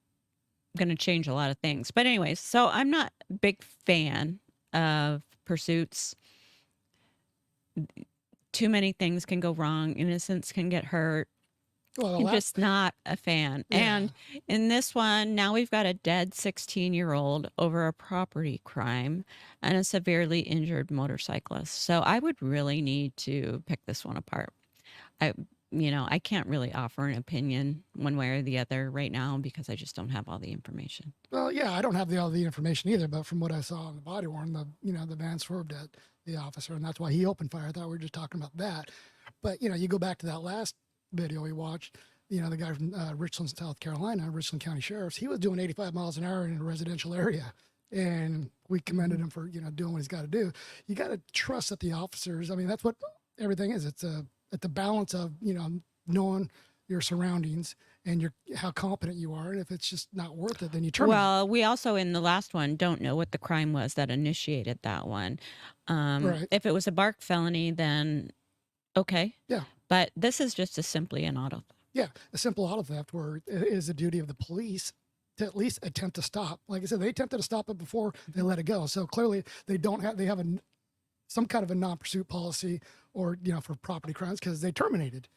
going to change a lot of things. But anyways, so I'm not a big fan of pursuits. Too many things can go wrong. Innocents can get hurt. Well, I'm just not a fan. Yeah. And in this one, now we've got a dead 16-year-old over a property crime and a severely injured motorcyclist. So I would really need to pick this one apart. I can't really offer an opinion one way or the other right now because I just don't have all the information. Well, yeah, I don't have all the information either, but from what I saw on the body worn, the van swerved at the officer, and that's why he opened fire. I thought we were just talking about that. But, you go back to that last video we watched, the guy from Richland, South Carolina, Richland County Sheriff's, he was doing 85 miles an hour in a residential area. And we commended him for, doing what he's got to do. You got to trust that the officers, I mean, that's what everything is. It's the balance of, knowing your surroundings and how competent you are. And if it's just not worth it, then you terminate. Well, we also in the last one don't know what the crime was that initiated that one. Right. If it was a bark felony, then okay. Yeah. But this is just simply an auto theft. Yeah, a simple auto theft where it is the duty of the police to at least attempt to stop. Like I said, they attempted to stop it before they let it go. So clearly they have some kind of a non-pursuit policy or, for property crimes because they terminated.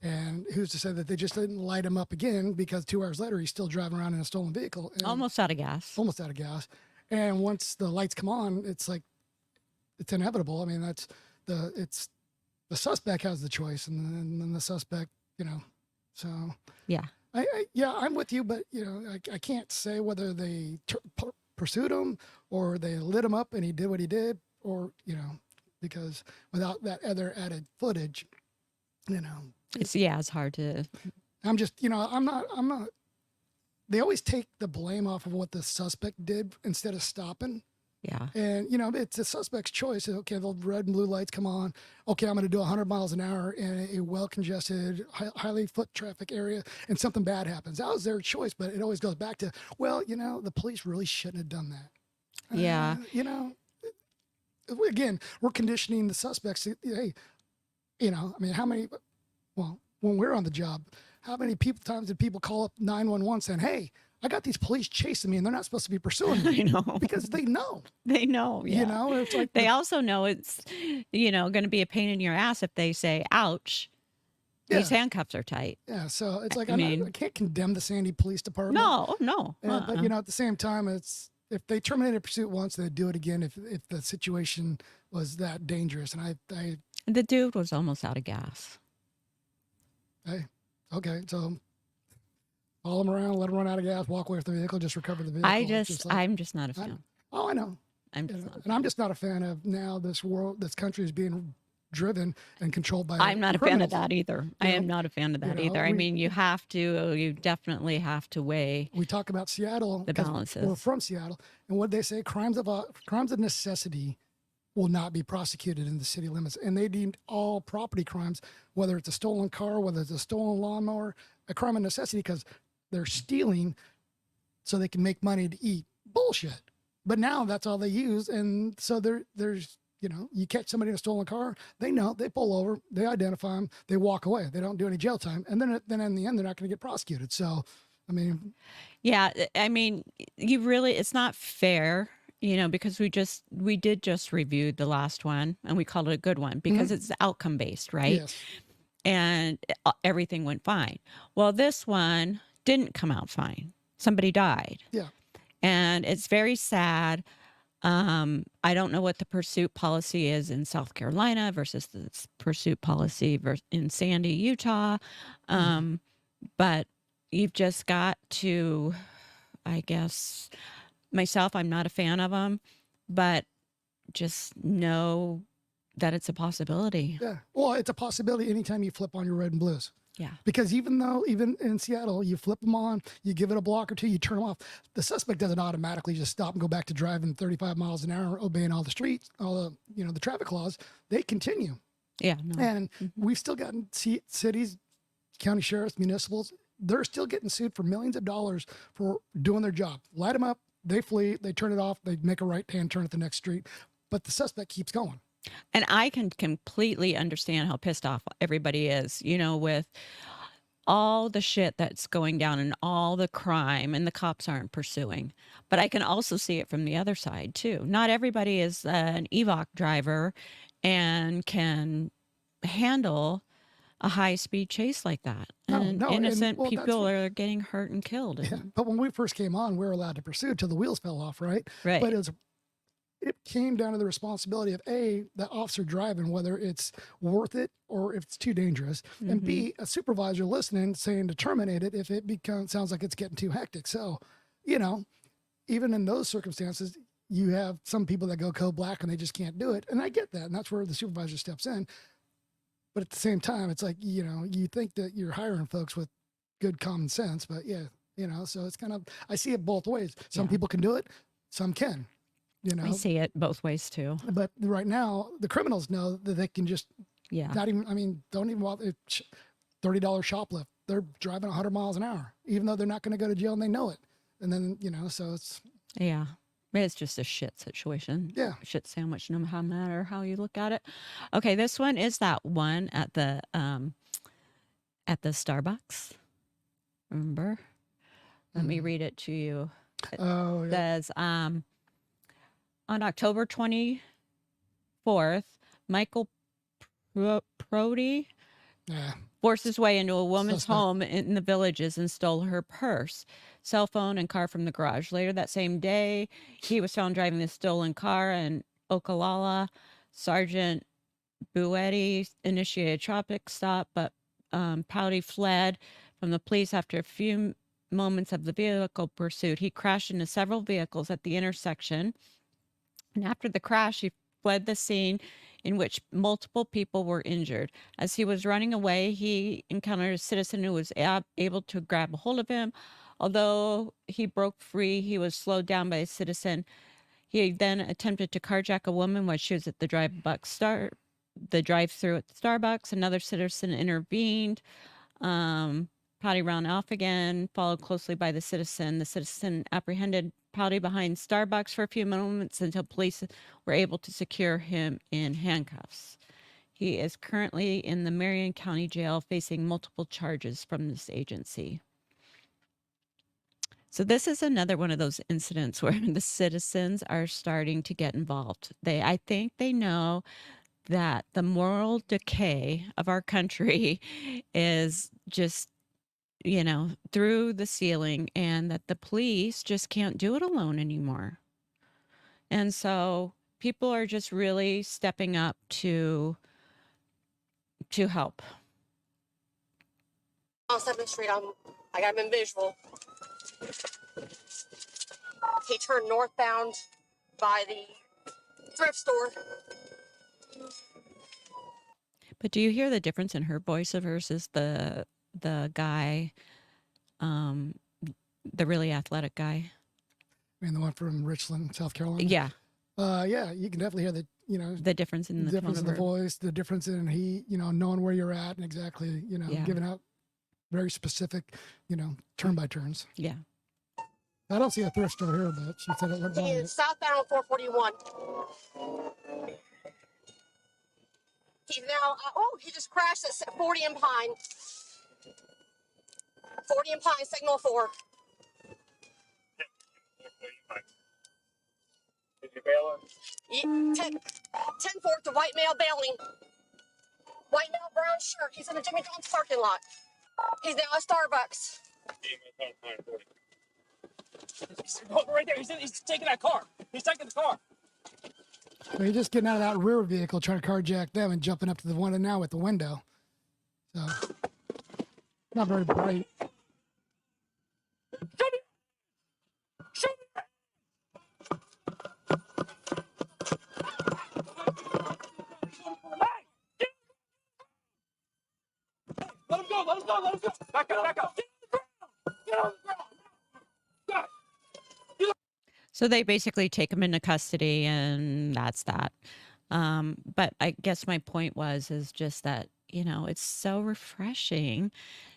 And who's to say that they just didn't light him up again because 2 hours later, he's still driving around in a stolen vehicle. Almost out of gas. Almost out of gas. And once the lights come on, it's like, it's inevitable. I mean, the suspect has the choice and then the suspect, so. Yeah. I'm with you, but, I can't say whether they pursued him or they lit him up and he did what he did or, because without that other added footage, it's hard to. I'm just, I'm not, they always take the blame off of what the suspect did instead of stopping. Yeah. And, it's the suspect's choice. Okay, the red and blue lights come on. Okay, I'm going to do 100 miles an hour in a well-congested, highly foot traffic area, and something bad happens. That was their choice, but it always goes back to, well, the police really shouldn't have done that. Yeah. Again, we're conditioning the suspects to, hey, how many, well, when we're on the job, how many times did people call up 911 saying, hey, I got these police chasing me and they're not supposed to be pursuing me. I know. Because they know. They know. Yeah. It's like they also know it's, going to be a pain in your ass if they say, ouch, these handcuffs are tight. Yeah. So it's like, I can't condemn the Sandy Police Department. No. But, at the same time, it's, if they terminated pursuit once, they'd do it again if the situation was that dangerous. And the dude was almost out of gas. Hey, okay. So follow him around, let him run out of gas, walk away with the vehicle, just recover the vehicle. I'm just not a fan. I know. I'm just not a fan of now this country is being driven and controlled by I'm not criminals. a fan of that either. I am not a fan of that either. You definitely have to weigh. We talk about Seattle. The balances. We're from Seattle. And what they say, crimes of necessity will not be prosecuted in the city limits. And they deemed all property crimes, whether it's a stolen car, whether it's a stolen lawnmower, a crime of necessity because they're stealing so they can make money to eat. Bullshit. But now that's all they use. And so there's, you catch somebody in a stolen car, they know, they pull over, they identify them, they walk away. They don't do any jail time. And then in the end, they're not going to get prosecuted. So, yeah, it's not fair. Because we did just review the last one and we called it a good one because it's outcome based, right? Yes. And everything went fine. Well, this one didn't come out fine. Somebody died. Yeah. And it's very sad. I don't know what the pursuit policy is in South Carolina versus the pursuit policy in Sandy, Utah. But you've just got to, I guess, myself, I'm not a fan of them, but just know that it's a possibility. Yeah. Well, it's a possibility anytime you flip on your red and blues. Yeah. Because even in Seattle, you flip them on, you give it a block or two, you turn them off. The suspect doesn't automatically just stop and go back to driving 35 miles an hour, obeying all the streets, all the, the traffic laws. They continue. Yeah. No. And we've still gotten cities, county sheriffs, municipals, they're still getting sued for millions of dollars for doing their job. Light them up, they flee, they turn it off, they make a right-hand turn at the next street, but the suspect keeps going. And I can completely understand how pissed off everybody is, with all the shit that's going down and all the crime and the cops aren't pursuing. But I can also see it from the other side too. Not everybody is an EVOC driver and can handle a high-speed chase like that. And innocent people are getting hurt and killed. Yeah, but when we first came on, we were allowed to pursue till the wheels fell off, right? Right. But it came down to the responsibility of A, the officer driving, whether it's worth it or if it's too dangerous, and B, a supervisor listening, saying to terminate it if it sounds like it's getting too hectic. So, even in those circumstances, you have some people that go code black and they just can't do it. And I get that. And that's where the supervisor steps in. But at the same time, it's like, you think that you're hiring folks with good common sense, but so it's kind of, I see it both ways. Some people can do it. Some can, I see it both ways too. But right now the criminals know that they can just, don't even want $30 shoplift. They're driving 100 miles an hour, even though they're not going to go to jail and they know it. And then, so it's. Yeah. It's just a shit situation. Yeah. Shit sandwich, no matter how you look at it. Okay, this one is that one at the Starbucks. Remember? Let me read it to you. It says, on October 24th, Michael Prody forced his way into a woman's home in the Villages and stole her purse, cell phone, and car from the garage. Later that same day, he was found driving the stolen car in Okalala. Sergeant Buetti initiated a traffic stop, but Pouty fled from the police after a few moments of the vehicle pursuit. He crashed into several vehicles at the intersection, and after the crash, he fled the scene, in which multiple people were injured. As he was running away, he encountered a citizen who was able to grab a hold of him. Although he broke free, he was slowed down by a citizen. He then attempted to carjack a woman while she was at the drive-through at the Starbucks. Another citizen intervened. Pouty ran off again, followed closely by the citizen. The citizen apprehended Pouty behind Starbucks for a few moments until police were able to secure him in handcuffs. He is currently in the Marion County Jail facing multiple charges from this agency. So this is another one of those incidents where the citizens are starting to get involved. I think they know that the moral decay of our country is just, through the ceiling, and that the police just can't do it alone anymore. And so people are just really stepping up to help. On 7th Street, I got him in visual. He turned northbound by the thrift store. But do you hear the difference in her voice versus the guy, the really athletic guy? I mean, the one from Richland, South Carolina? Yeah. Yeah, you can definitely hear the difference in the voice, the difference in knowing where you're at and exactly, giving out very specific, turn by turns. Yeah. I don't see a thrift store here, but she said it went by. He is southbound on 441. He's now, he just crashed at 40 and Pine. 40 and Pine, signal 4. Did you bail him? 10-4 to white male bailing. White male, brown shirt. He's in the Jimmy John's parking lot. He's now at Starbucks. Right there. He's taking that car. He's taking the car. So he's just getting out of that rear vehicle, trying to carjack them and jumping up to the one and now at the window. So, not very bright. Let him go. Back up. Get on the ground. So they basically take him into custody, and that's that. But I guess my point is just that, it's so refreshing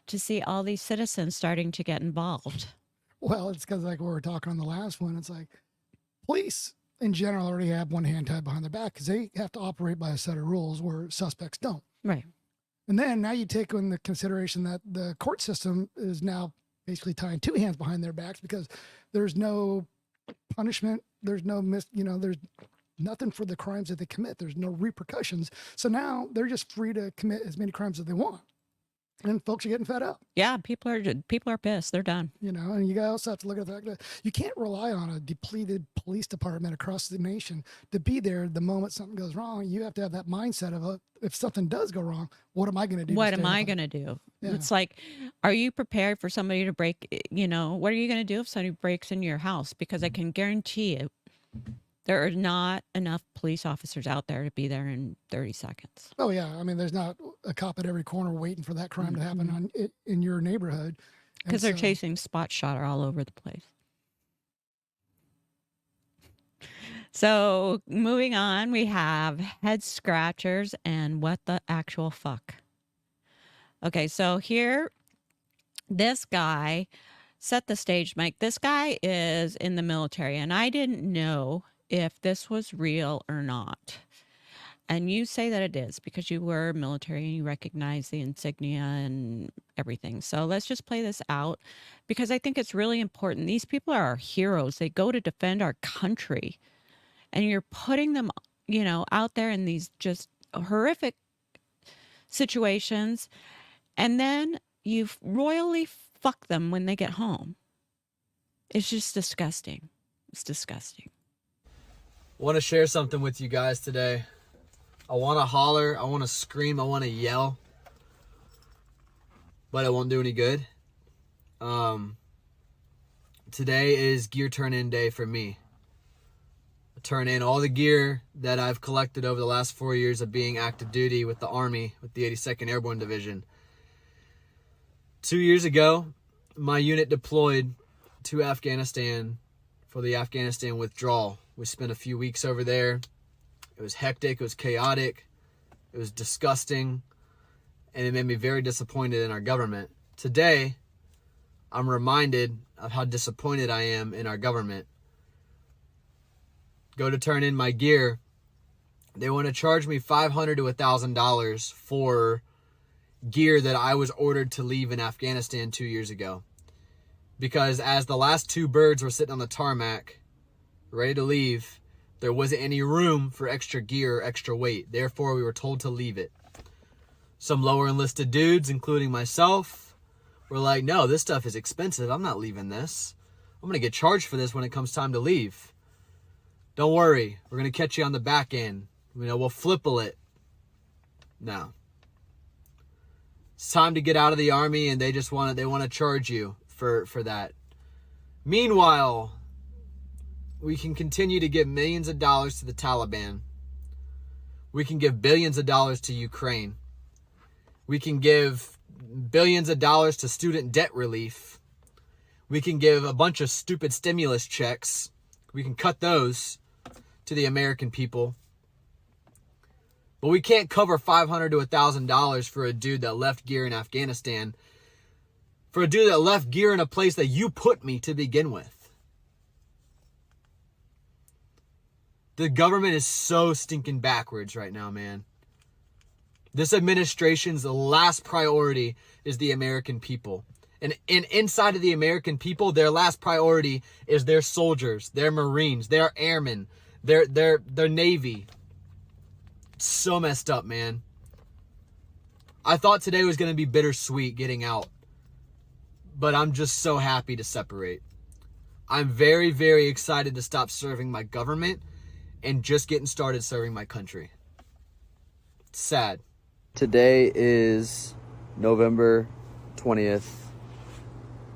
to see all these citizens starting to get involved. Well, it's because like we were talking on the last one, it's like police in general already have one hand tied behind their back because they have to operate by a set of rules where suspects don't. Right. And then now you take in the consideration that the court system is now basically tying two hands behind their backs because there's no punishment. There's no there's nothing for the crimes that they commit. There's no repercussions. So now they're just free to commit as many crimes as they want. And folks are getting fed up. Yeah, people are pissed. They're done. You know, and you also have to look at the fact that you can't rely on a depleted police department across the nation to be there the moment something goes wrong. You have to have that mindset of if something does go wrong, what am I going to do? What am I going to do? Yeah. It's like, are you prepared for somebody to break, what are you going to do if somebody breaks into your house? Because I can guarantee you, there are not enough police officers out there to be there in 30 seconds. Oh, yeah. I mean, there's not a cop at every corner waiting for that crime to happen in your neighborhood. Because they're chasing spot shotter all over the place. So moving on, we have head scratchers and what the actual fuck. Okay, so here, this guy set the stage, Mike. This guy is in the military, and I didn't know if this was real or not. And you say that it is because you were military and you recognize the insignia and everything. So let's just play this out because I think it's really important. These people are our heroes. They go to defend our country. And you're putting them, out there in these just horrific situations. And then you royally fuck them when they get home. It's just disgusting. It's disgusting. I want to share something with you guys today. I want to holler, I want to scream, I want to yell, but it won't do any good. Today is gear turn-in day for me. I turn in all the gear that I've collected over the last 4 years of being active duty with the Army, with the 82nd Airborne Division. 2 years ago, my unit deployed to Afghanistan for the Afghanistan withdrawal. We spent a few weeks over there. It was hectic, it was chaotic, it was disgusting, and it made me very disappointed in our government. Today, I'm reminded of how disappointed I am in our government. Go to turn in my gear. They want to charge me $500 to $1,000 for gear that I was ordered to leave in Afghanistan 2 years ago. Because as the last two birds were sitting on the tarmac, ready to leave, there wasn't any room for extra gear or extra weight. Therefore, we were told to leave it. Some lower enlisted dudes, including myself, were like, no, this stuff is expensive. I'm not leaving this. I'm going to get charged for this when it comes time to leave. Don't worry. We're going to catch you on the back end. We'll flipple it. No. It's time to get out of the Army, and they want to charge you for that. Meanwhile, we can continue to give millions of dollars to the Taliban. We can give billions of dollars to Ukraine. We can give billions of dollars to student debt relief. We can give a bunch of stupid stimulus checks. We can cut those to the American people. But we can't cover $500 to $1,000 for a dude that left gear in Afghanistan. For a dude that left gear in a place that you put me to begin with. The government is so stinking backwards right now, man. This administration's last priority is the American people. And inside of the American people, their last priority is their soldiers, their Marines, their airmen, their Navy. It's so messed up, man. I thought today was going to be bittersweet getting out. But I'm just so happy to separate. I'm very, very excited to stop serving my government and just getting started serving my country. It's sad. Today is November 20th.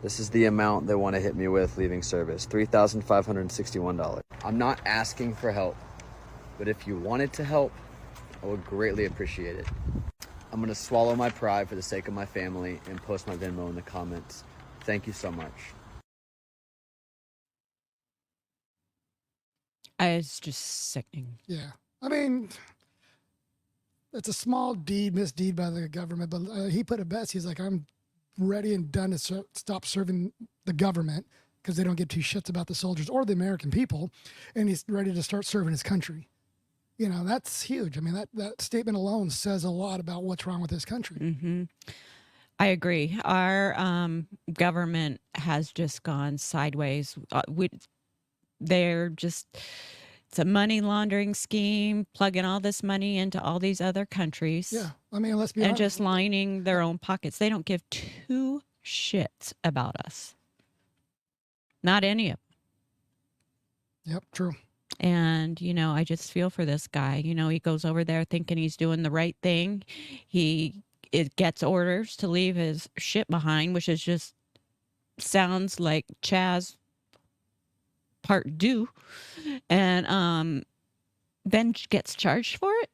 This is the amount they want to hit me with leaving service, $3,561. I'm not asking for help, but if you wanted to help, I would greatly appreciate it. I'm going to swallow my pride for the sake of my family and post my Venmo in the comments. Thank you so much. It's just sickening. Yeah. I mean, it's a small misdeed by the government, but he put it best. He's like, I'm ready and done to stop serving the government because they don't give two shits about the soldiers or the American people. And he's ready to start serving his country. That's huge. I mean, that statement alone says a lot about what's wrong with this country. Mm-hmm. I agree. Our government has just gone sideways. They're just, It's a money laundering scheme, plugging all this money into all these other countries. Yeah. I mean, let's be and honest. just lining their own pockets. They don't give two shits about us. Not any of them. Yep, true. And, I just feel for this guy. He goes over there thinking he's doing the right thing. It gets orders to leave his shit behind, which is just sounds like Chaz part deux. And then gets charged for it.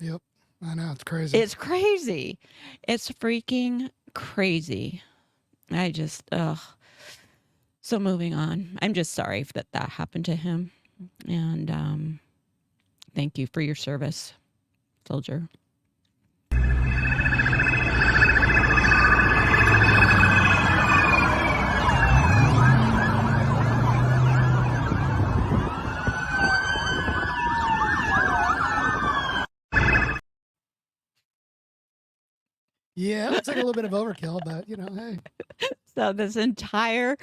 Yep. I know. It's crazy. It's crazy. It's freaking crazy. I just, So moving on. I'm just sorry that happened to him. And thank you for your service, soldier. Yeah, it looks like a little bit of overkill, but hey. So this entire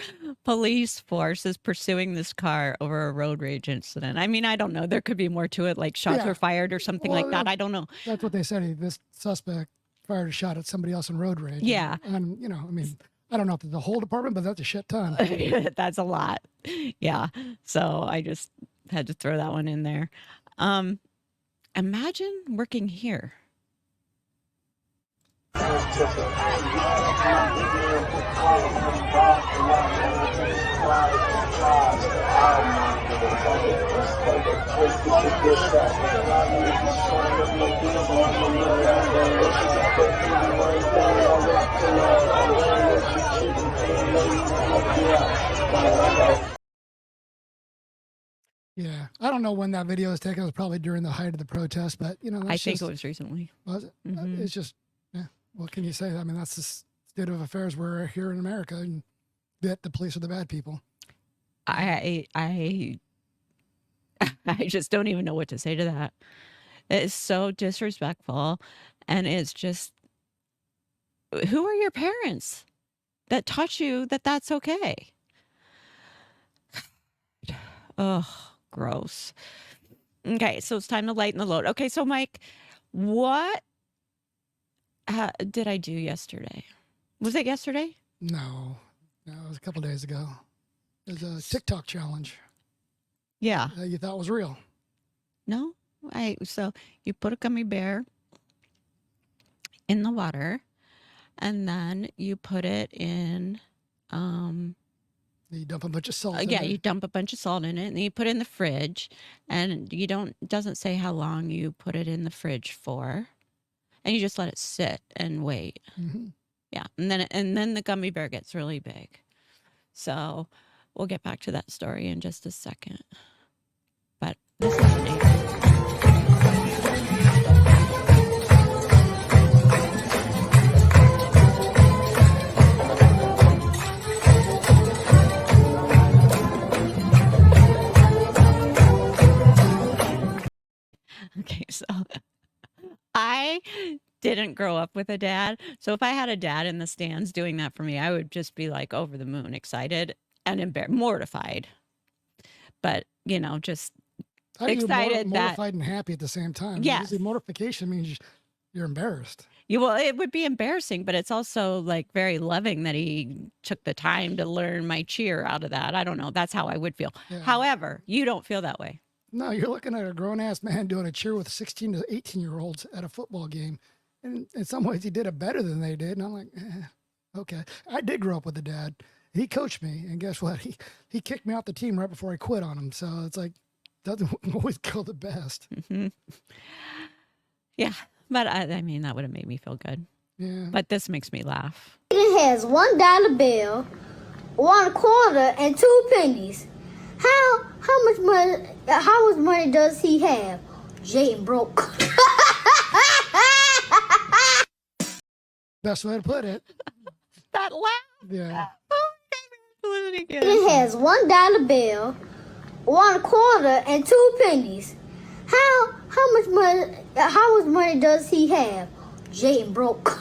police force is pursuing this car over a road rage incident. I mean, I don't know. There could be more to it, like shots were fired or something like that. I don't know. That's what they said. This suspect fired a shot at somebody else in road rage. Yeah. And I mean, I don't know if it's the whole department, but that's a shit ton. That's a lot. Yeah. So I just had to throw that one in there. Imagine working here. Yeah, I don't know when that video was taken. It was probably during the height of the protest, but I think it was recently. Was it? Mm-hmm. It's just, yeah. What can you say? I mean, that's the state of affairs we're here in America, and that the police are the bad people. I just don't even know what to say to that. It's so disrespectful, and it's just, who are your parents that taught you that that's okay? Oh, gross. Okay, so it's time to lighten the load. Okay, so Mike, what did I do yesterday? Was it yesterday? No, it was a couple days ago. It was a TikTok challenge. Yeah. You thought was real. No, so you put a gummy bear in the water, and then you put it in. You dump a bunch of salt. Yeah, you dump a bunch of salt in it, and then you put it in the fridge, and it doesn't say how long you put it in the fridge for, and you just let it sit and wait. Mm-hmm. Yeah, and then the gummy bear gets really big. So we'll get back to that story in just a second. But this is Nathan. Okay, so I didn't grow up with a dad. So if I had a dad in the stands doing that for me, I would just be like over the moon, excited and mortified. But, just excited mortified and happy at the same time. Yes. Usually mortification means you're embarrassed. Well, it would be embarrassing, but it's also like very loving that he took the time to learn my cheer out of that. I don't know. That's how I would feel. Yeah. However, you don't feel that way. No, you're looking at a grown-ass man doing a cheer with 16 to 18-year-olds at a football game. And in some ways, he did it better than they did. And I'm like, okay. I did grow up with a dad. He coached me. And guess what? He kicked me out the team right before I quit on him. So it's like, doesn't always go the best. Mm-hmm. Yeah. But I mean, that would have made me feel good. Yeah. But this makes me laugh. It has $1 bill, 1 quarter, and 2 pennies. How much money does he have? Jayden broke. Best way to put it. That laugh. Yeah. It has $1 bill, 1 quarter, and 2 pennies. How much money does he have? Jayden broke.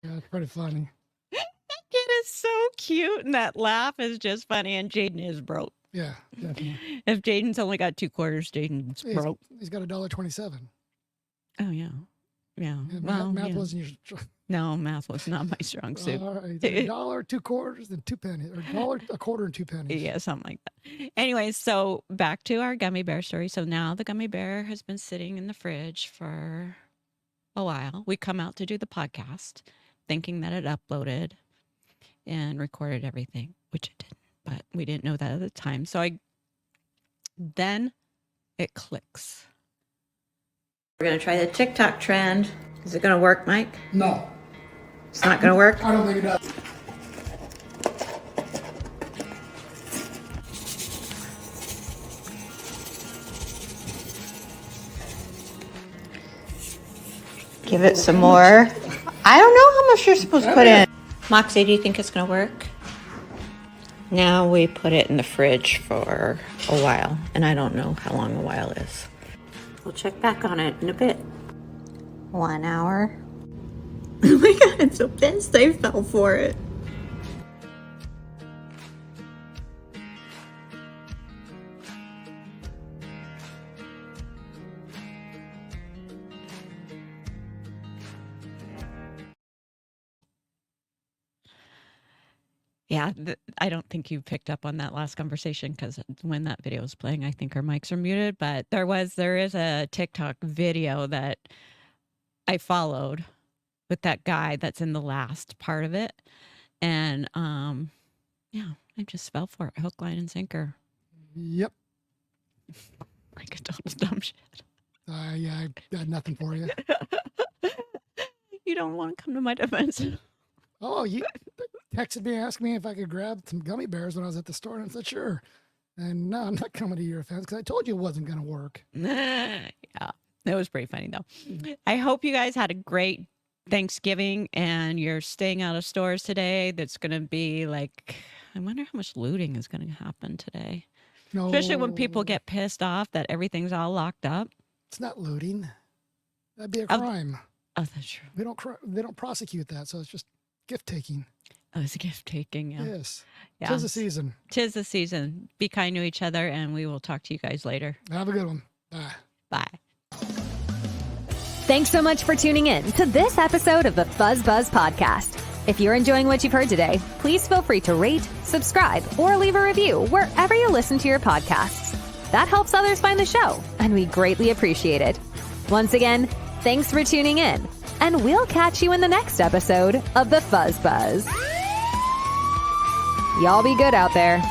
Yeah, it's pretty funny. That kid is is so cute, and that laugh is just funny. And Jaden is broke. Yeah, definitely. If Jaden's only got 2 quarters, Jaden's broke. He's got $1.27. Oh yeah, yeah. Yeah, Well, math yeah. wasn't your. No, math was not my strong suit. All right, $1, 2 quarters, and 2 pennies, or $1, a quarter, and 2 pennies. Yeah, something like that. Anyways, so back to our gummy bear story. So now the gummy bear has been sitting in the fridge for a while. We come out to do the podcast, thinking that it uploaded and recorded everything, which it didn't. But we didn't know that at the time. So then it clicks. We're going to try the TikTok trend. Is it going to work, Mike? No. It's not going to work? I don't think it does. Give it some more. I don't know how much you're supposed to put in. Moxie, do you think it's going to work? Now we put it in the fridge for a while, and I don't know how long a while is. We'll check back on it in a bit. 1 hour. Oh my god, I'm so pissed I fell for it. Yeah, I don't think you picked up on that last conversation because when that video was playing, I think our mics are muted. But there is a TikTok video that I followed with that guy that's in the last part of it, and yeah, I just fell for it, hook, line, and sinker. Yep. Like a total dumb shit. Yeah, I got nothing for you. You don't want to come to my defense. Oh, you texted me asking me if I could grab some gummy bears when I was at the store, and I said, sure. And no, I'm not coming to your offense because I told you it wasn't going to work. Yeah, it was pretty funny, though. I hope you guys had a great Thanksgiving and you're staying out of stores today. That's going to be like, I wonder how much looting is going to happen today. No. Especially when people get pissed off that everything's all locked up. It's not looting. That'd be a crime. Oh, that's true. They don't prosecute that, so it's just gift taking. Oh, it's a gift taking. Yeah. Yes. Yeah. 'Tis the season. 'Tis the season. Be kind to each other, and we will talk to you guys later. Have a good one. Bye. Bye. Thanks so much for tuning in to this episode of the Fuzz Buzz Podcast. If you're enjoying what you've heard today, please feel free to rate, subscribe, or leave a review wherever you listen to your podcasts. That helps others find the show, and we greatly appreciate it. Once again, thanks for tuning in, and we'll catch you in the next episode of the Fuzz Buzz. Y'all be good out there.